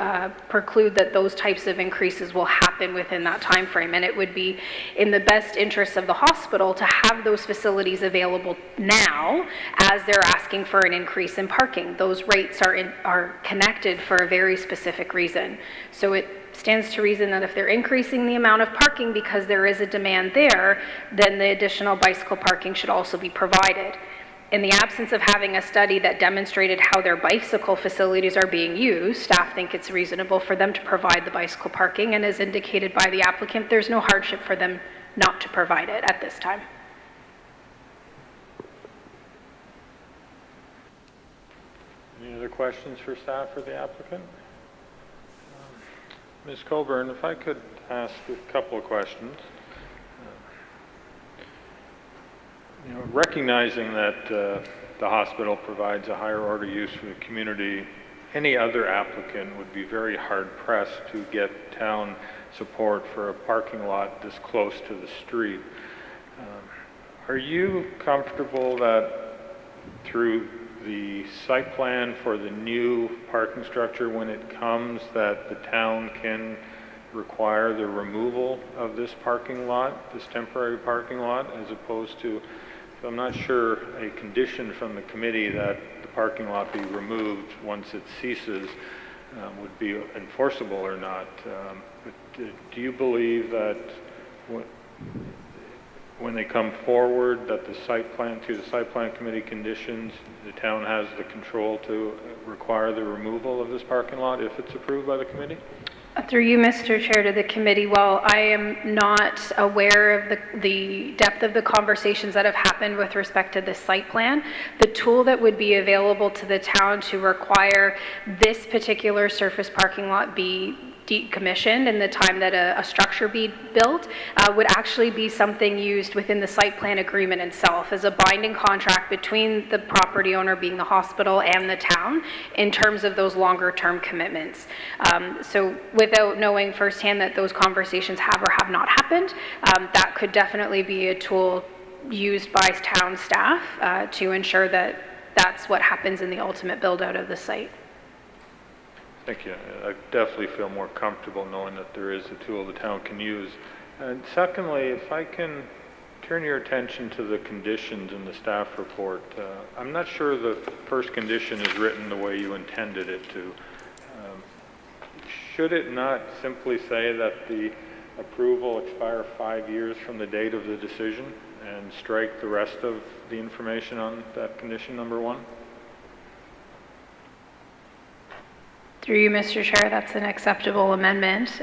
preclude that those types of increases will happen within that time frame, and it would be in the best interest of the hospital to have those facilities available now as they're asking for an increase in parking. Those rates are connected for a very specific reason. So it stands to reason that if they're increasing the amount of parking because there is a demand there, then the additional bicycle parking should also be provided. In the absence of having a study that demonstrated how their bicycle facilities are being used, staff think it's reasonable for them to provide the bicycle parking, and as indicated by the applicant, there's no hardship for them not to provide it at this time. Any other questions for staff or the applicant? Ms. Coburn, if I could ask a couple of questions. Recognizing that the hospital provides a higher order use for the community, any other applicant would be very hard pressed to get town support for a parking lot this close to the street. Are you comfortable that through the site plan for the new parking structure, when it comes, that the town can require the removal of this parking lot, this temporary parking lot, as opposed to, I'm not sure, a condition from the committee that the parking lot be removed once it ceases would be enforceable or not. But do you believe that when they come forward, that the site plan, through the site plan committee conditions, the town has the control to require the removal of this parking lot if it's approved by the committee? Through you, Mr. Chair, to the committee, while I am not aware of the depth of the conversations that have happened with respect to this site plan, the tool that would be available to the town to require this particular surface parking lot be decommissioned in the time that a structure be built would actually be something used within the site plan agreement itself as a binding contract between the property owner, being the hospital, and the town in terms of those longer term commitments. So without knowing firsthand that those conversations have or have not happened, that could definitely be a tool used by town staff to ensure that that's what happens in the ultimate build out of the site. Thank you. I definitely feel more comfortable knowing that there is a tool the town can use. And secondly, if I can turn your attention to the conditions in the staff report. I'm not sure the first condition is written the way you intended it to. Should it not simply say that the approval expire 5 years from the date of the decision and strike the rest of the information on that condition number 1? Through you, Mr. Chair, that's an acceptable amendment.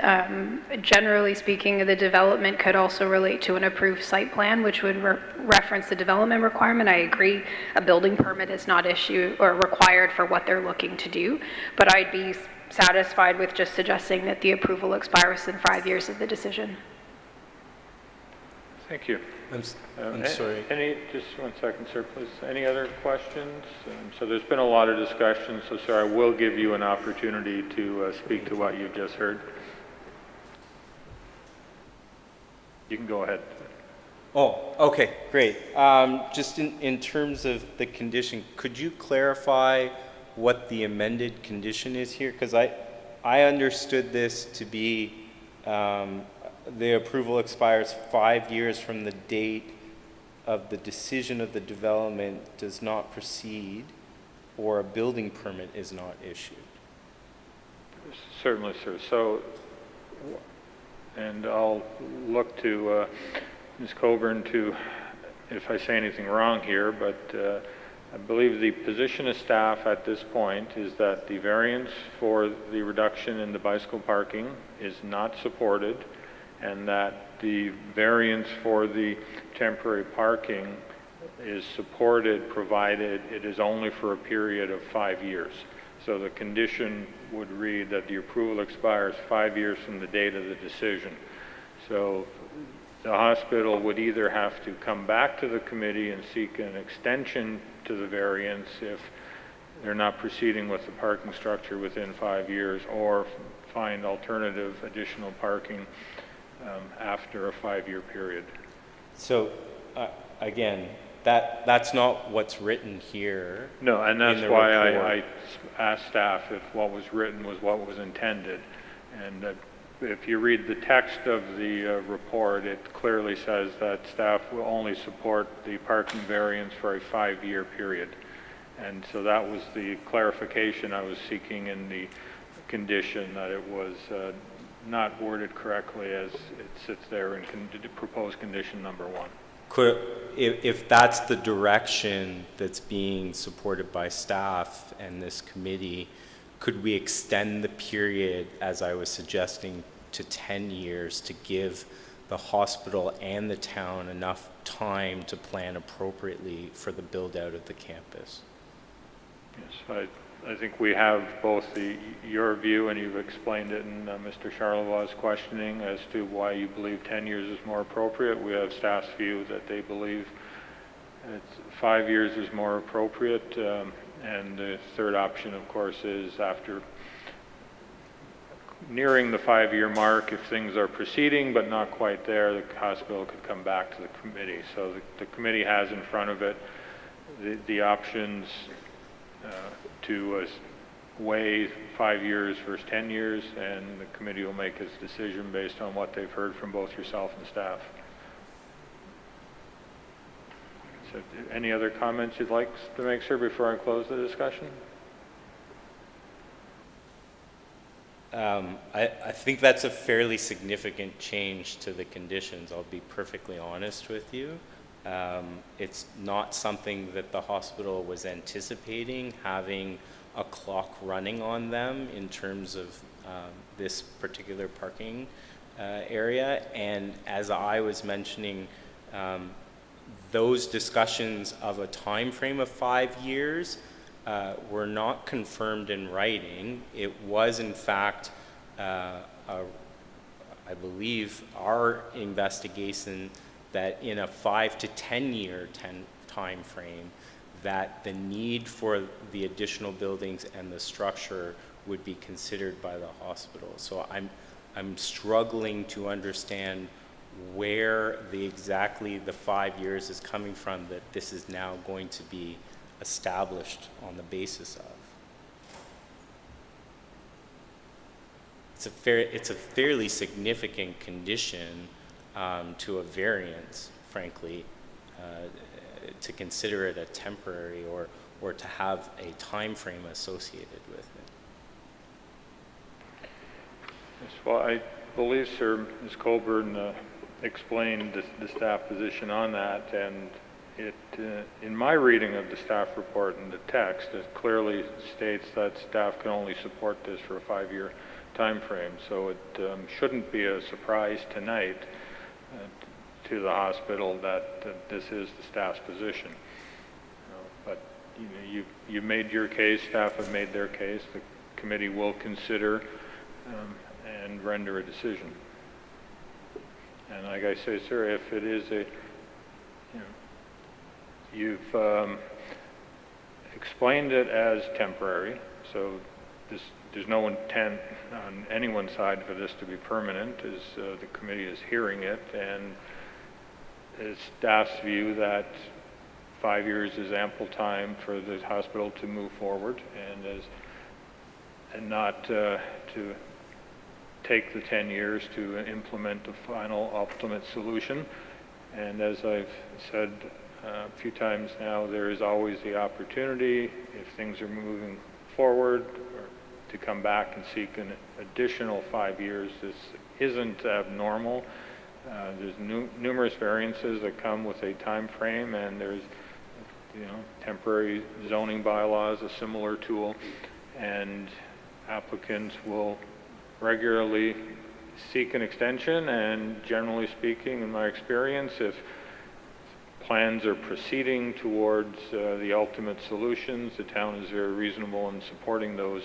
Generally speaking, the development could also relate to an approved site plan, which would reference the development requirement. I agree, a building permit is not issued or required for what they're looking to do, but I'd be satisfied with just suggesting that the approval expires in 5 years of the decision. Thank you. I'm sorry. Just 1 second, sir, please. Any other questions? So there's been a lot of discussion, so sir, I will give you an opportunity to speak to what you've just heard. You can go ahead. Oh, okay, great. Just in terms of the condition, could you clarify what the amended condition is here? Because I understood this to be the approval expires 5 years from the date of the decision of the development does not proceed or a building permit is not issued. Certainly, sir. So, and I'll look to Ms. Coburn to, if I say anything wrong here, but I believe the position of staff at this point is that the variance for the reduction in the bicycle parking is not supported, and that the variance for the temporary parking is supported provided it is only for a period of 5 years. So the condition would read that the approval expires 5 years from the date of the decision. So the hospital would either have to come back to the committee and seek an extension to the variance if they're not proceeding with the parking structure within 5 years, or find alternative additional parking after a 5-year period. So again, that's not what's written here. No, and that's why I asked staff if what was written was what was intended. And if you read the text of the report, it clearly says that staff will only support the parking variance for a 5-year period. And so that was the clarification I was seeking in the condition, that it was not worded correctly as it sits there in proposed condition number 1. If that's the direction that's being supported by staff and this committee, could we extend the period, as I was suggesting, to 10 years to give the hospital and the town enough time to plan appropriately for the build out of the campus? Yes, I think we have both your view, and you've explained it in Mr. Charlevaux's questioning as to why you believe 10 years is more appropriate. We have staff's view that they believe 5 years is more appropriate. And the third option, of course, is after nearing the 5-year mark, if things are proceeding but not quite there, the hospital could come back to the committee. So the committee has in front of it the options to weigh 5 years versus 10 years, and the committee will make its decision based on what they've heard from both yourself and staff. So any other comments you'd like to make, sir, before I close the discussion? I think that's a fairly significant change to the conditions. I'll be perfectly honest with you. It's not something that the hospital was anticipating, having a clock running on them in terms of this particular parking area. And as I was mentioning, those discussions of a time frame of 5 years were not confirmed in writing. It was, in fact, I believe, our investigation that in a 5 to 10 year time frame, that the need for the additional buildings and the structure would be considered by the hospital. So I'm struggling to understand where exactly the 5 years is coming from that this is now going to be established on the basis of. It's a fairly significant condition to a variance, frankly, to consider it a temporary or to have a time frame associated with it. Yes, well, I believe, sir, Ms. Colburn explained the staff position on that, and it, in my reading of the staff report and the text, it clearly states that staff can only support this for a 5-year time frame. So it shouldn't be a surprise tonight to the hospital that this is the staff's position. But you know, you made your case, staff have made their case. The committee will consider and render a decision. And like I say, sir, if it is you've explained it as temporary, so there's no intent on anyone's side for this to be permanent, as the committee is hearing it, and it's staff's view that 5 years is ample time for the hospital to move forward, and not to take the 10 years to implement the final ultimate solution. And as I've said a few times now, there is always the opportunity, if things are moving forward, to come back and seek an additional 5 years. This isn't abnormal. There's numerous variances that come with a time frame, and there's temporary zoning bylaws, a similar tool, and applicants will regularly seek an extension, and generally speaking, in my experience, if plans are proceeding towards the ultimate solutions, the town is very reasonable in supporting those.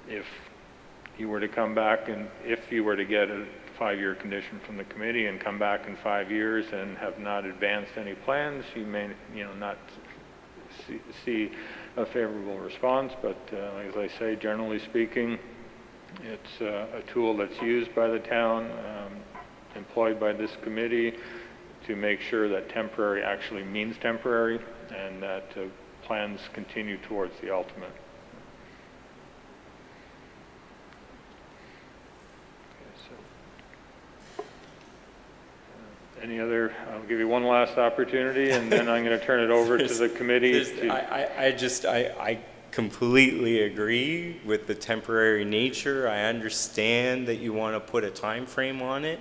If you were to come back and if you were to get a 5-year condition from the committee and come back in 5 years and have not advanced any plans, you may not see a favorable response. But as I say, generally speaking, it's a tool that's used by the town, employed by this committee, to make sure that temporary actually means temporary, and that plans continue towards the ultimate. Any other? I'll give you one last opportunity, and then I'm going to turn it over to the committee. I completely agree with the temporary nature. I understand that you want to put a time frame on it.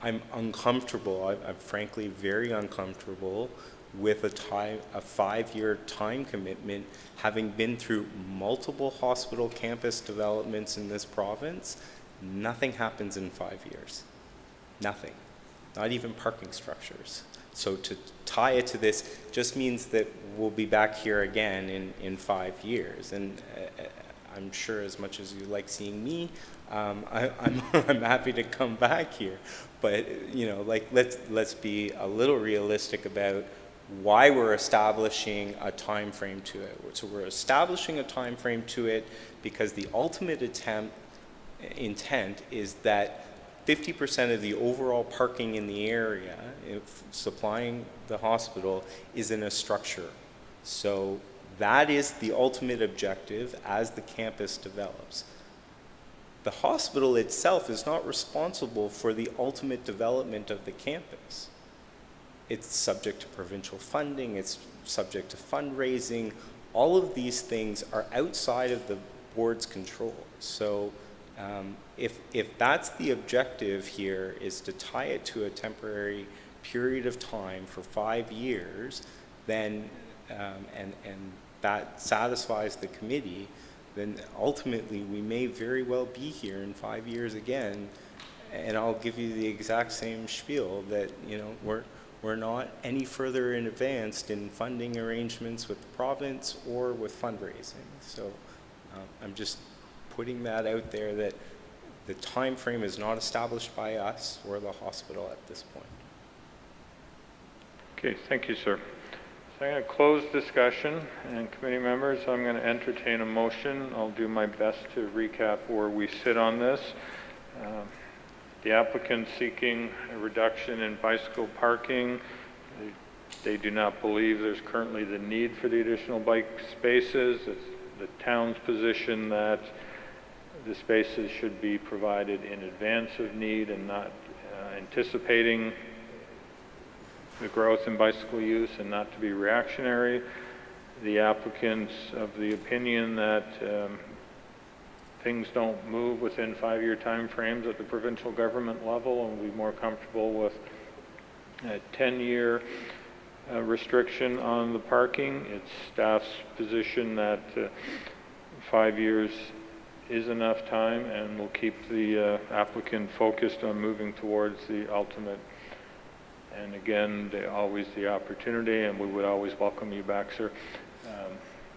I'm uncomfortable. I'm frankly very uncomfortable with a 5-year time commitment, having been through multiple hospital campus developments in this province. Nothing happens in 5 years. Nothing. Not even parking structures. So to tie it to this just means that we'll be back here again in 5 years. And I'm sure as much as you like seeing me, I'm happy to come back here. But let's be a little realistic about why we're establishing a time frame to it. So we're establishing a time frame to it because the ultimate intent is that 50% of the overall parking in the area, supplying the hospital, is in a structure. So that is the ultimate objective as the campus develops. The hospital itself is not responsible for the ultimate development of the campus. It's subject to provincial funding, it's subject to fundraising. All of these things are outside of the board's control. So if that's the objective here, is to tie it to a temporary period of time for 5 years, then and that satisfies the committee, then ultimately we may very well be here in 5 years again, and I'll give you the exact same spiel that we're not any further in advanced in funding arrangements with the province or with fundraising. So I'm just putting that out there, that the time frame is not established by us or the hospital at this point. Okay, thank you, sir. So I'm going to close discussion, and committee members, I'm going to entertain a motion. I'll do my best to recap where we sit on this. The applicant seeking a reduction in bicycle parking. They do not believe there's currently the need for the additional bike spaces. It's the town's position that the spaces should be provided in advance of need and not anticipating the growth in bicycle use, and not to be reactionary. The applicant's of the opinion that things don't move within 5-year time frames at the provincial government level, and be more comfortable with a 10-year restriction on the parking. It's staff's position that 5 years is enough time, and will keep the applicant focused on moving towards the ultimate. And again, always the opportunity, and we would always welcome you back, sir,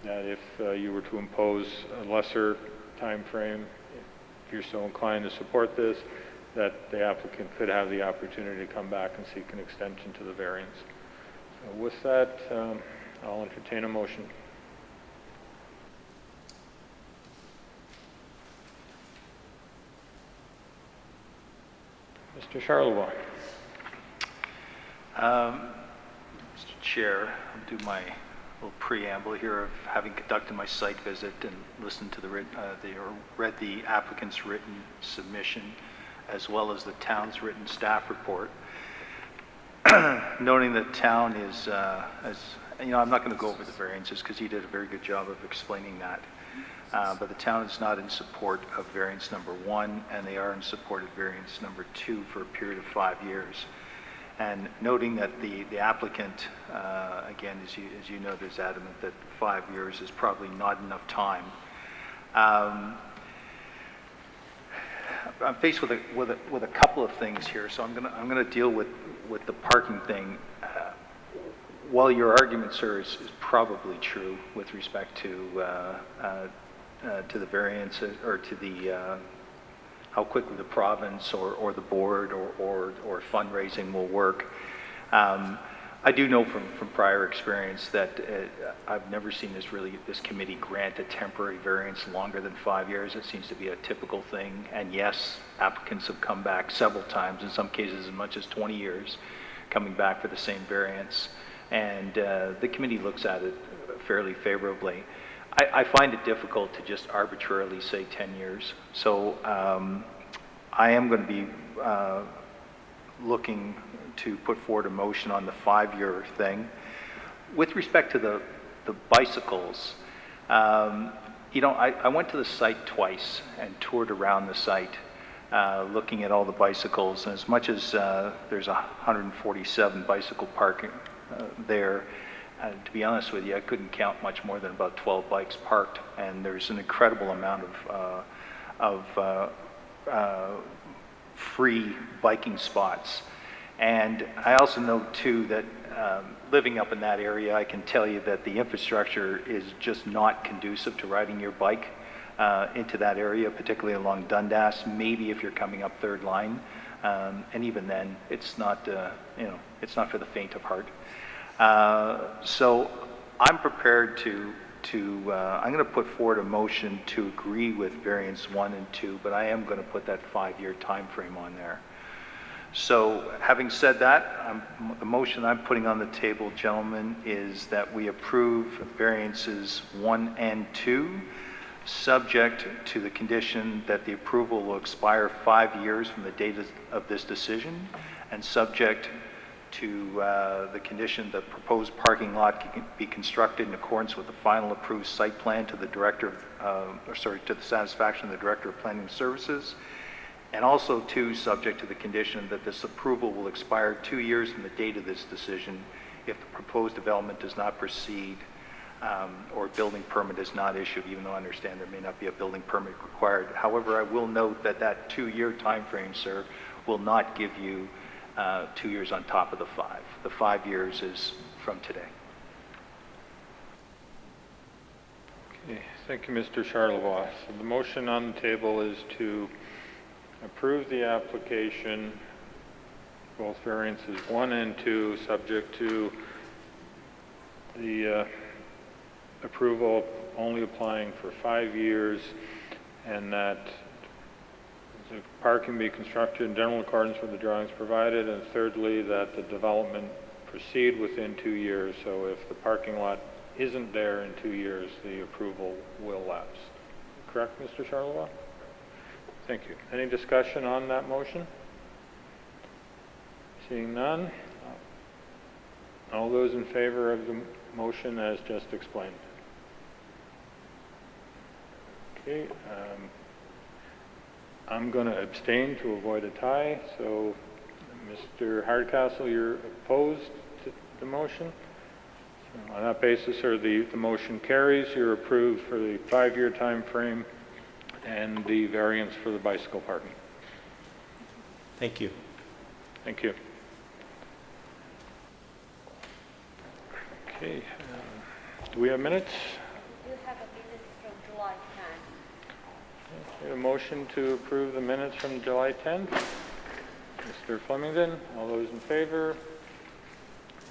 that if you were to impose a lesser time frame, if you're so inclined to support this, that the applicant could have the opportunity to come back and seek an extension to the variance. So with that, I'll entertain a motion. Mr. Charlevoix. Mr. Chair, I'll do my little preamble here of having conducted my site visit and listened to read the applicant's written submission as well as the town's written staff report. Noting that town is, I'm not going to go over the variances because he did a very good job of explaining that. But the town is not in support of variance number 1, and they are in support of variance number 2 for a period of 5 years. And noting that the applicant, again, as you noted, is adamant that 5 years is probably not enough time. I'm faced with a couple of things here, so I'm gonna deal with the parking thing. While your argument, sir, is probably true with respect to the variance or to the how quickly the province or the board or fundraising will work. I do know from prior experience that I've never seen this committee grant a temporary variance longer than 5 years. It seems to be a typical thing. And yes, applicants have come back several times, in some cases as much as 20 years, coming back for the same variance. And the committee looks at it fairly favorably. I find it difficult to just arbitrarily say 10 years. So I am going to be looking to put forward a motion on the 5-year thing. With respect to the bicycles, I went to the site twice and toured around the site, looking at all the bicycles. And as much as there's 147 bicycle parking there, to be honest with you, I couldn't count much more than about 12 bikes parked, and there's an incredible amount of free biking spots. And I also know too that living up in that area, I can tell you that the infrastructure is just not conducive to riding your bike into that area, particularly along Dundas, maybe if you're coming up Third Line. And even then, it's not, it's not for the faint of heart. So I'm prepared I'm going to put forward a motion to agree with variance 1 and 2, but I am going to put that 5-year time frame on there. So having said that, the motion I'm putting on the table, gentlemen, is that we approve variances 1 and 2, subject to the condition that the approval will expire 5 years from the date of this decision, and subject to the condition that proposed parking lot can be constructed in accordance with the final approved site plan to the director to the satisfaction of the Director of Planning Services, and also too subject to the condition that this approval will expire 2 years from the date of this decision if the proposed development does not proceed or building permit is not issued, even though I understand there may not be a building permit required. However, I will note that that 2-year time frame, sir, will not give you 2 years on top of the 5. The 5 years is from today. Okay, thank you, Mr. Charlevoix. So the motion on the table is to approve the application, both variances 1 and 2, subject to the approval only applying for 5 years, and that the parking be constructed in general accordance with the drawings provided, and thirdly, that the development proceed within 2 years. So if the parking lot isn't there in 2 years, the approval will lapse. Correct, Mr. Charlevoix? Thank you. Any discussion on that motion? Seeing none, all those in favor of the motion as just explained? Okay. I'm going to abstain to avoid a tie. So, Mr. Hardcastle, you're opposed to the motion? So on that basis, the motion carries. You're approved for the 5-year time frame and the variance for the bicycle parking. Thank you. Thank you. Okay. Do we have minutes? We do have a minute from July 10th. We have a motion to approve the minutes from July 10th. Mr. Flemington, all those in favor?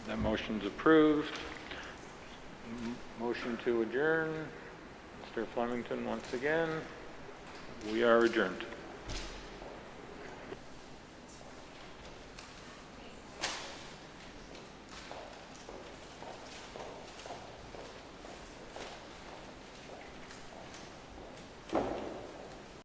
That motion's approved. Motion to adjourn. Mr. Flemington, once again. We are adjourned.